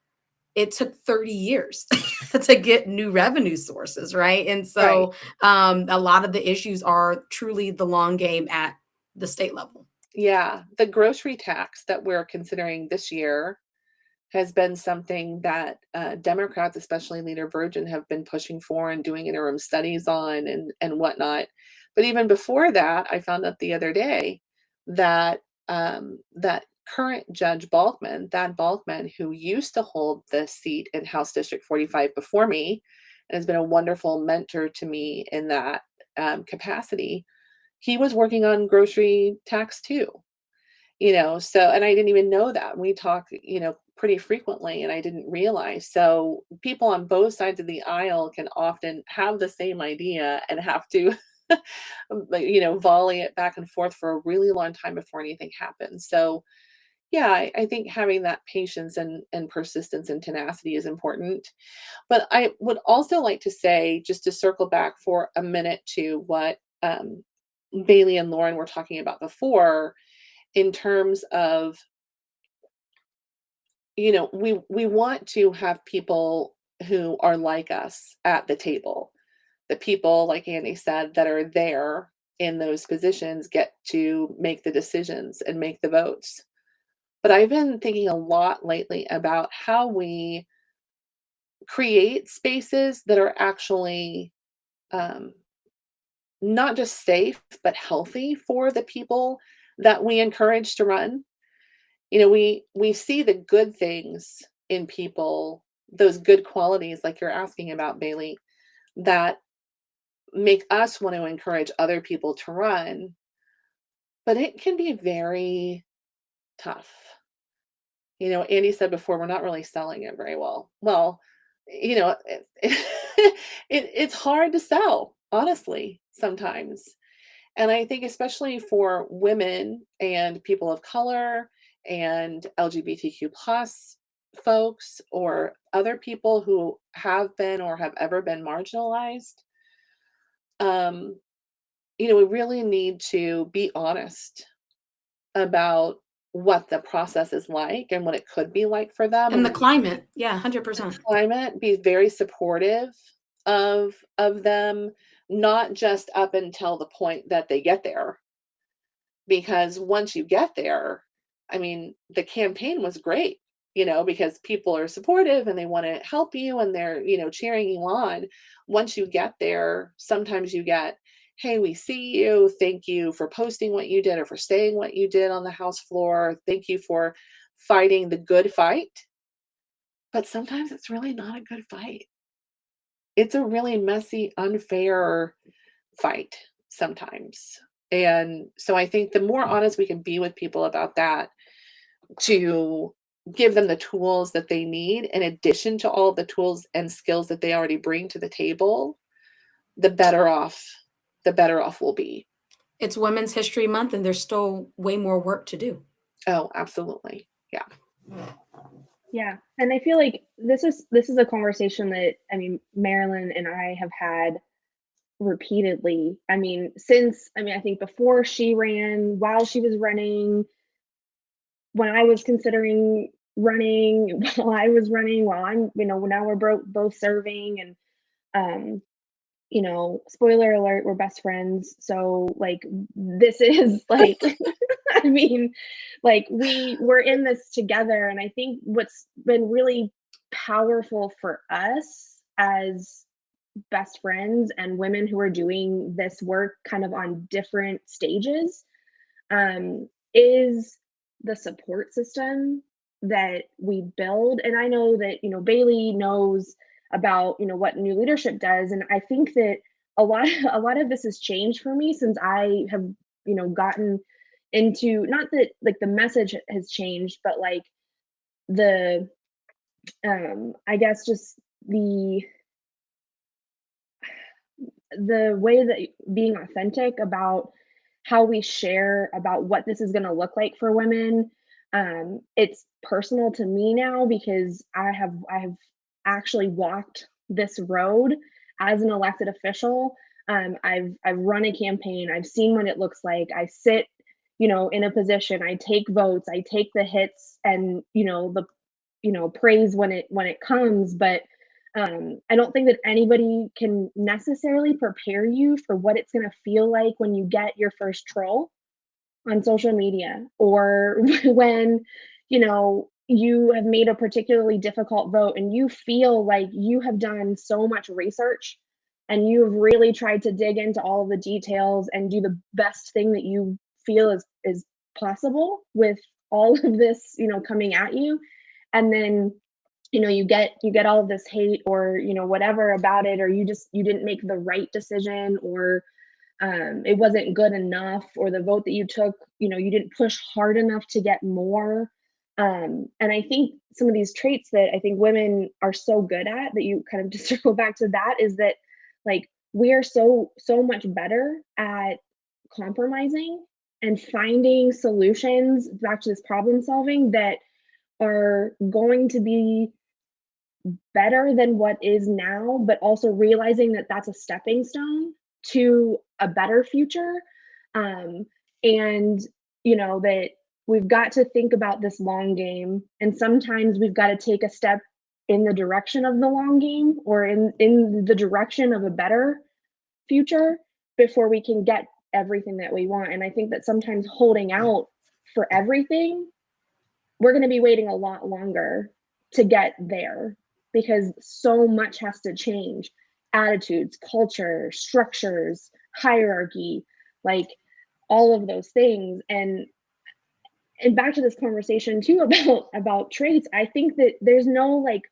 it took 30 years to get new revenue sources, right? And Right. so a lot of the issues are truly the long game at the state level. Yeah. The grocery tax that we're considering this year has been something that Democrats, especially Leader Virgin, have been pushing for and doing interim studies on and whatnot. But even before that, I found out the other day that that current Judge Balkman, Thad Balkman, who used to hold the seat in House District 45 before me, and has been a wonderful mentor to me in that capacity, he was working on grocery tax too. So and I didn't even know that. We talk, pretty frequently and I didn't realize. So people on both sides of the aisle can often have the same idea and have to like, volley it back and forth for a really long time before anything happens. So yeah, I think having that patience and persistence and tenacity is important. But I would also like to say, just to circle back for a minute to what Bailey and Lauren were talking about before, in terms of, we want to have people who are like us at the table. The people, like Andy said, that are there in those positions get to make the decisions and make the votes. But I've been thinking a lot lately about how we create spaces that are actually um, not just safe, but healthy for the people that we encourage to run. We see the good things in people, those good qualities like you're asking about, Bailey, that make us want to encourage other people to run, but it can be very tough. Andy said before, we're not really selling it very well. Well, it's hard to sell, honestly, sometimes. And I think especially for women and people of color and LGBTQ plus folks or other people who have been or have ever been marginalized, um, we really need to be honest about what the process is like and what it could be like for them, And and the climate, yeah, 100%. climate, be very supportive of them, not just up until the point that they get there. Because once you get there, I mean, the campaign was great, because people are supportive and they want to help you and they're, cheering you on. Once you get there, sometimes you get, hey, we see you. Thank you for posting what you did or for saying what you did on the House floor. Thank you for fighting the good fight. But sometimes it's really not a good fight. It's a really messy, unfair fight sometimes. And so I think the more honest we can be with people about that, to give them the tools that they need in addition to all the tools and skills that they already bring to the table, the better off we'll be. It's Women's History Month, and there's still way more work to do. Oh, absolutely. Yeah. Yeah, and I feel like this is a conversation that, I mean, Merelyn and I have had repeatedly. I mean, I think before she ran, while she was running, when I was considering running, while I was running, while I'm, now we're both serving, and um, spoiler alert, we're best friends. So like this is like I mean, like we're in this together. And I think what's been really powerful for us as best friends and women who are doing this work kind of on different stages, is the support system that we build. And I know that, Bailey knows about, what new leadership does. And I think that a lot of this has changed for me since I have, gotten into, not that like the message has changed, but like the I guess just the way that being authentic about how we share about what this is going to look like for women. It's personal to me now because I have actually walked this road as an elected official. I've run a campaign. I've seen what it looks like. I sit, in a position. I take votes. I take the hits, and the praise when it comes, but I don't think that anybody can necessarily prepare you for what it's going to feel like when you get your first troll on social media, or when you have made a particularly difficult vote and you feel like you have done so much research and you have really tried to dig into all of the details and do the best thing that you feel is possible with all of this coming at you, and then you get all of this hate or whatever about it, or you didn't make the right decision, or it wasn't good enough, or the vote that you took, you didn't push hard enough to get more. And I think some of these traits that I think women are so good at, that you kind of just circle back to, that is that, like, we are so much better at compromising and finding solutions back to this problem solving that are going to be better than what is now, but also realizing that that's a stepping stone to a better future. And that we've got to think about this long game, and sometimes we've got to take a step in the direction of the long game, or in the direction of a better future, before we can get everything that we want. And I think that sometimes holding out for everything, we're going to be waiting a lot longer to get there, because so much has to change: attitudes, culture, structures, hierarchy, like all of those things. And back to this conversation too about traits, I think that there's no like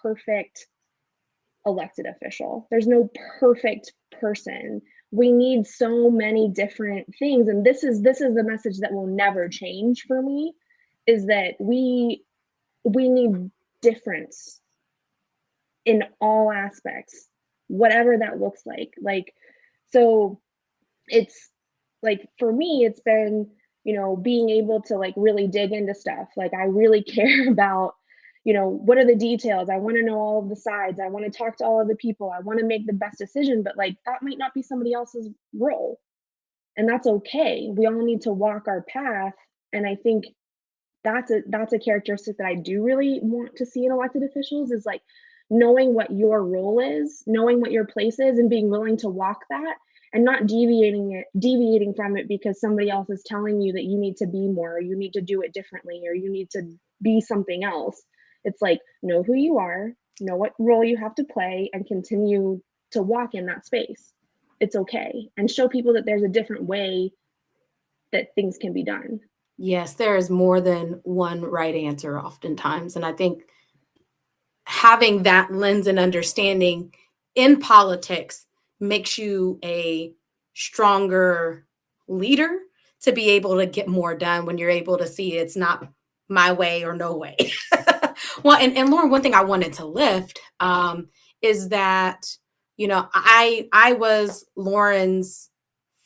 perfect elected official. There's no perfect person. We need so many different things, and this is the message that will never change for me, is that we need difference in all aspects, whatever that looks like. Like, so it's like, for me, it's been, being able to like really dig into stuff. Like, I really care about, what are the details? I want to know all of the sides. I want to talk to all of the people. I want to make the best decision, but like, that might not be somebody else's role. And that's okay. We all need to walk our path. And I think that's a characteristic that I do really want to see in elected officials, is like knowing what your role is, knowing what your place is, and being willing to walk that, and not deviating from it because somebody else is telling you that you need to be more, or you need to do it differently, or you need to be something else. It's like, know who you are, know what role you have to play, and continue to walk in that space. It's okay. And show people that there's a different way that things can be done. Yes, there is more than one right answer oftentimes. And I think having that lens and understanding in politics makes you a stronger leader to be able to get more done when you're able to see it's not my way or no way. Well, and Lauren, one thing I wanted to lift is that, I was Lauren's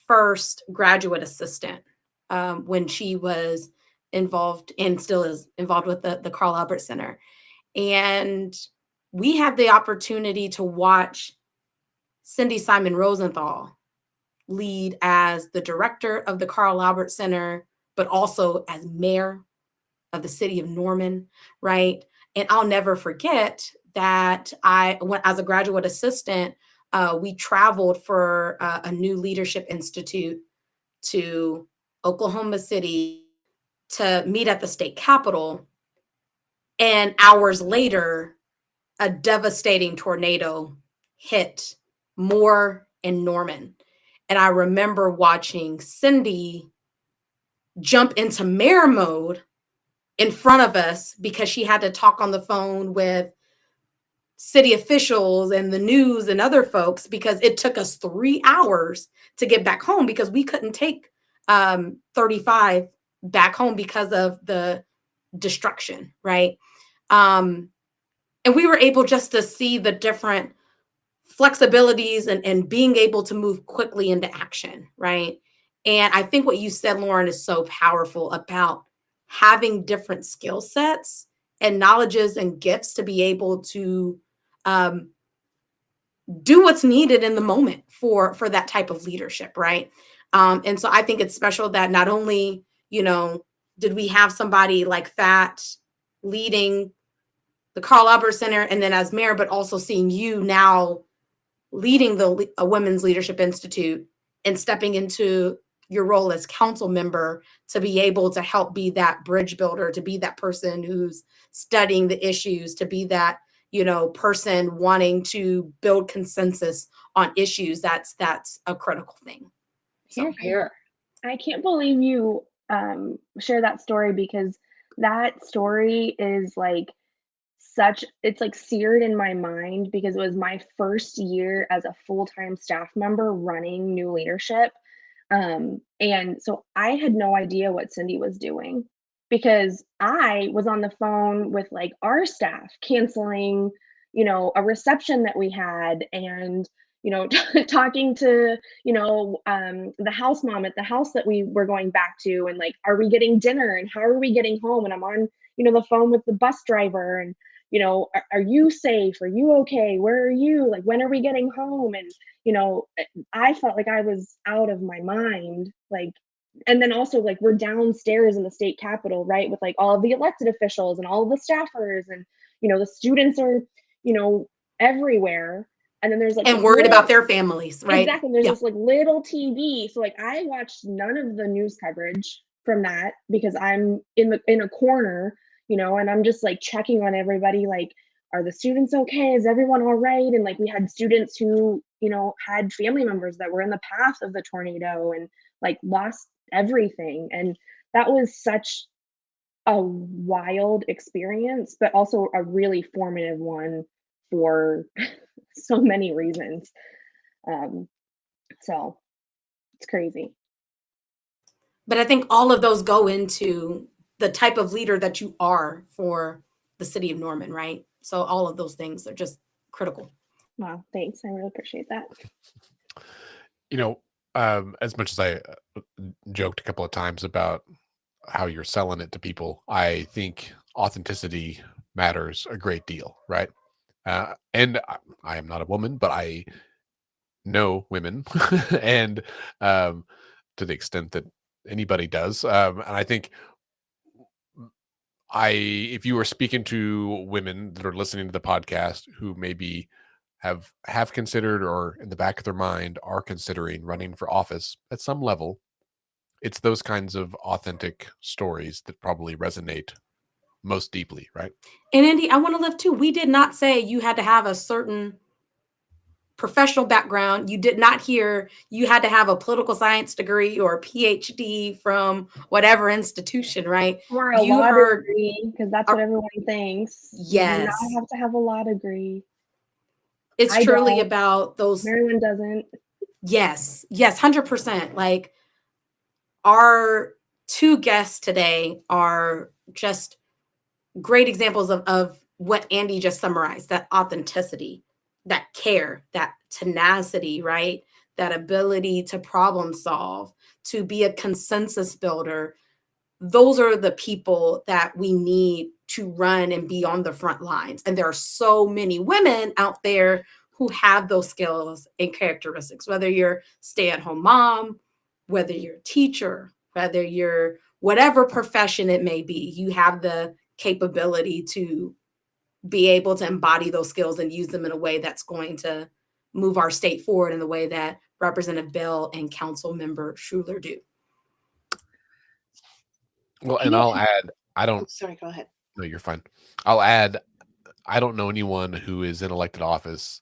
first graduate assistant when she was involved, and still is involved, with the Carl Albert Center. And we had the opportunity to watch Cindy Simon Rosenthal lead as the director of the Carl Albert Center, but also as mayor of the city of Norman, right? And I'll never forget that as a graduate assistant, we traveled for a new leadership institute to Oklahoma City to meet at the state capitol. And hours later, a devastating tornado hit Moore and Norman. And I remember watching Cindy jump into mayor mode in front of us because she had to talk on the phone with city officials and the news and other folks, because it took us 3 hours to get back home, because we couldn't take 35 back home because of the destruction, right? And we were able just to see the different flexibilities and being able to move quickly into action, right? And I think what you said, Lauren, is so powerful about having different skill sets and knowledges and gifts to be able to do what's needed in the moment for that type of leadership, right? And so I think it's special that not only, did we have somebody like that leading the Carl Albert Center and then as mayor, but also seeing you now leading a Women's Leadership Institute and stepping into your role as council member to be able to help be that bridge builder, to be that person who's studying the issues, to be that, person wanting to build consensus on issues. That's a critical thing. So Here. I can't believe you share that story, because that story is like it's like seared in my mind, because it was my first year as a full-time staff member running new leadership. And so I had no idea what Cindy was doing, because I was on the phone with like our staff canceling, a reception that we had, and talking to the house mom at the house that we were going back to, and like, are we getting dinner and how are we getting home? And I'm on the phone with the bus driver, and are you safe? Are you okay? Where are you? Like, when are we getting home? And I felt like I was out of my mind. Like, and then also, like, we're downstairs in the state capitol, right, with like all of the elected officials and all of the staffers, and the students are everywhere. And then there's like and worried about their families, right? Exactly. There's this like little TV. So like I watched none of the news coverage from that, because I'm in a corner, and I'm just like checking on everybody, like, are the students okay? Is everyone all right? And like, we had students who, had family members that were in the path of the tornado and like lost everything. And that was such a wild experience, but also a really formative one for so many reasons. So it's crazy. But I think all of those go into the type of leader that you are for the city of Norman, right? So all of those things are just critical. Wow, thanks. I really appreciate that. As much as I joked a couple of times about how you're selling it to people, I think authenticity matters a great deal, right? And I am not a woman, but I know women, and to the extent that anybody does, and I think if you were speaking to women that are listening to the podcast who maybe have considered, or in the back of their mind are considering running for office at some level, it's those kinds of authentic stories that probably resonate most deeply, right? And Andy, I want to live too. We did not say you had to have a certain professional background. You did not hear you had to have a political science degree or a PhD from whatever institution, right? Or a law degree, because that's what everyone thinks. Yes. You do not have to have a law degree. It's truly about those. Merelyn doesn't. Yes, 100%. Like, our two guests today are just great examples of what Andy just summarized, that authenticity, that care, that tenacity, right? That ability to problem solve, to be a consensus builder. Those are the people that we need to run and be on the front lines. And there are so many women out there who have those skills and characteristics, whether you're stay-at-home mom, whether you're a teacher, whether you're whatever profession it may be, you have the capability to be able to embody those skills and use them in a way that's going to move our state forward in the way that Representative Bell and Councilmember Schueler do. Well, and I'll add, sorry, go ahead. No, you're fine. I'll add, I don't know anyone who is in elected office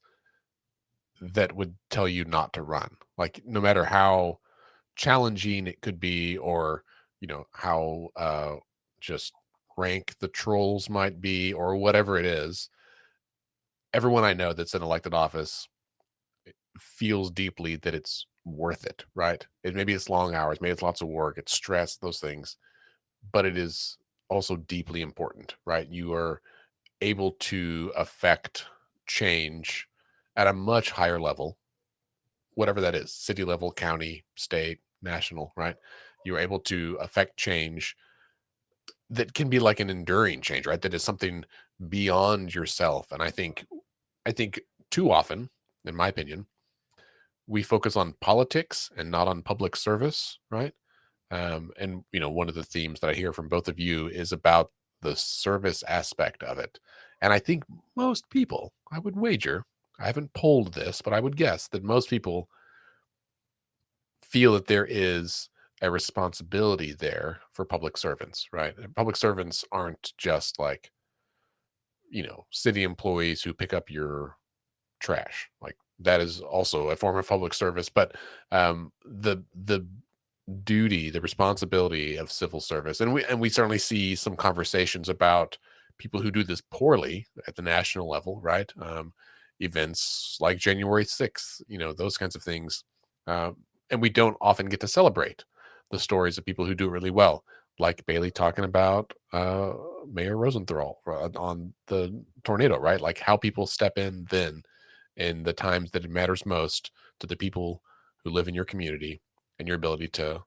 that would tell you not to run. Like, no matter how challenging it could be, or, how just rank the trolls might be, or whatever it is, everyone I know that's in elected office feels deeply that it's worth it, right? Maybe it's long hours, maybe it's lots of work, it's stress, those things, but it is also deeply important, right? You are able to affect change at a much higher level, whatever that is, city level, county, state, national, right? You're able to affect change that can be like an enduring change, right? That is something beyond yourself. And I think too often, in my opinion, we focus on politics and not on public service, right? And one of the themes that I hear from both of you is about the service aspect of it. And I think most people, I would wager, I haven't polled this, but I would guess that most people feel that there is a responsibility there for public servants, right? And public servants aren't just like, city employees who pick up your trash. Like that is also a form of public service, but the duty, the responsibility of civil service, and we certainly see some conversations about people who do this poorly at the national level, right? Events like January 6th, those kinds of things, and we don't often get to celebrate the stories of people who do it really well, like Bailey talking about Mayor Rosenthal on the tornado, right? Like how people step in then in the times that it matters most to the people who live in your community and your ability to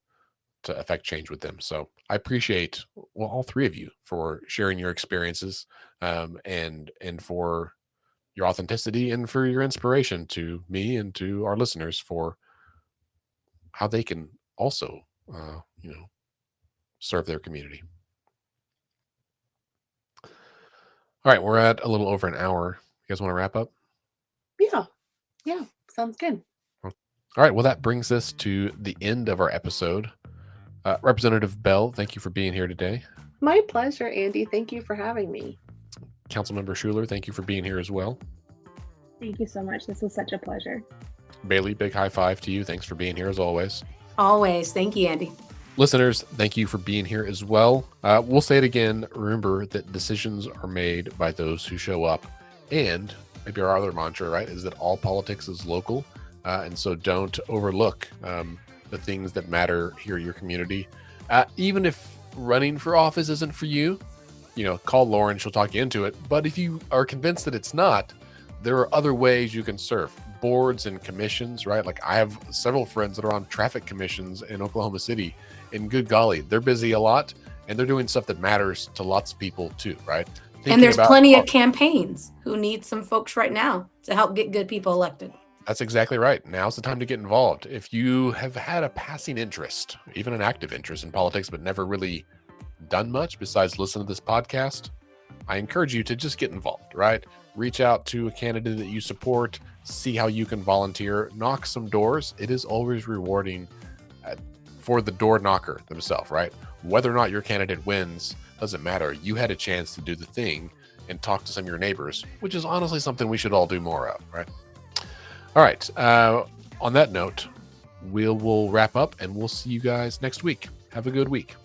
affect change with them. So I appreciate all three of you for sharing your experiences, and for your authenticity and for your inspiration to me and to our listeners for how they can also serve their community. All right, we're at a little over an hour. You guys want to wrap up? Yeah, sounds good. All right, well, that brings us to the end of our episode. Representative Bell, thank you for being here today. My pleasure, Andy. Thank you for having me. Councilmember Schueler, thank you for being here as well. Thank you so much. This was such a pleasure. Bailey, big high five to you. Thanks for being here as always. Always. Thank you, Andy. Listeners, thank you for being here as well. We'll say it again. Remember that decisions are made by those who show up. And maybe our other mantra, right, is that all politics is local. And so don't overlook the things that matter here in your community. Even if running for office isn't for you, call Lauren. She'll talk you into it. But if you are convinced that it's not, there are other ways you can serve. Boards and commissions, right? Like I have several friends that are on traffic commissions in Oklahoma City, and good golly, they're busy a lot and they're doing stuff that matters to lots of people too, right? And there's plenty of campaigns who need some folks right now to help get good people elected. That's exactly right. Now's the time to get involved. If you have had a passing interest, even an active interest in politics, but never really done much besides listen to this podcast, I encourage you to just get involved, right? Reach out to a candidate that you support, see how you can volunteer, knock some doors. It is always rewarding for the door knocker themselves, right? Whether or not your candidate wins doesn't matter. You had a chance to do the thing and talk to some of your neighbors, which is honestly something we should all do more of, right? All right. On that note, we'll wrap up and we'll see you guys next week. Have a good week.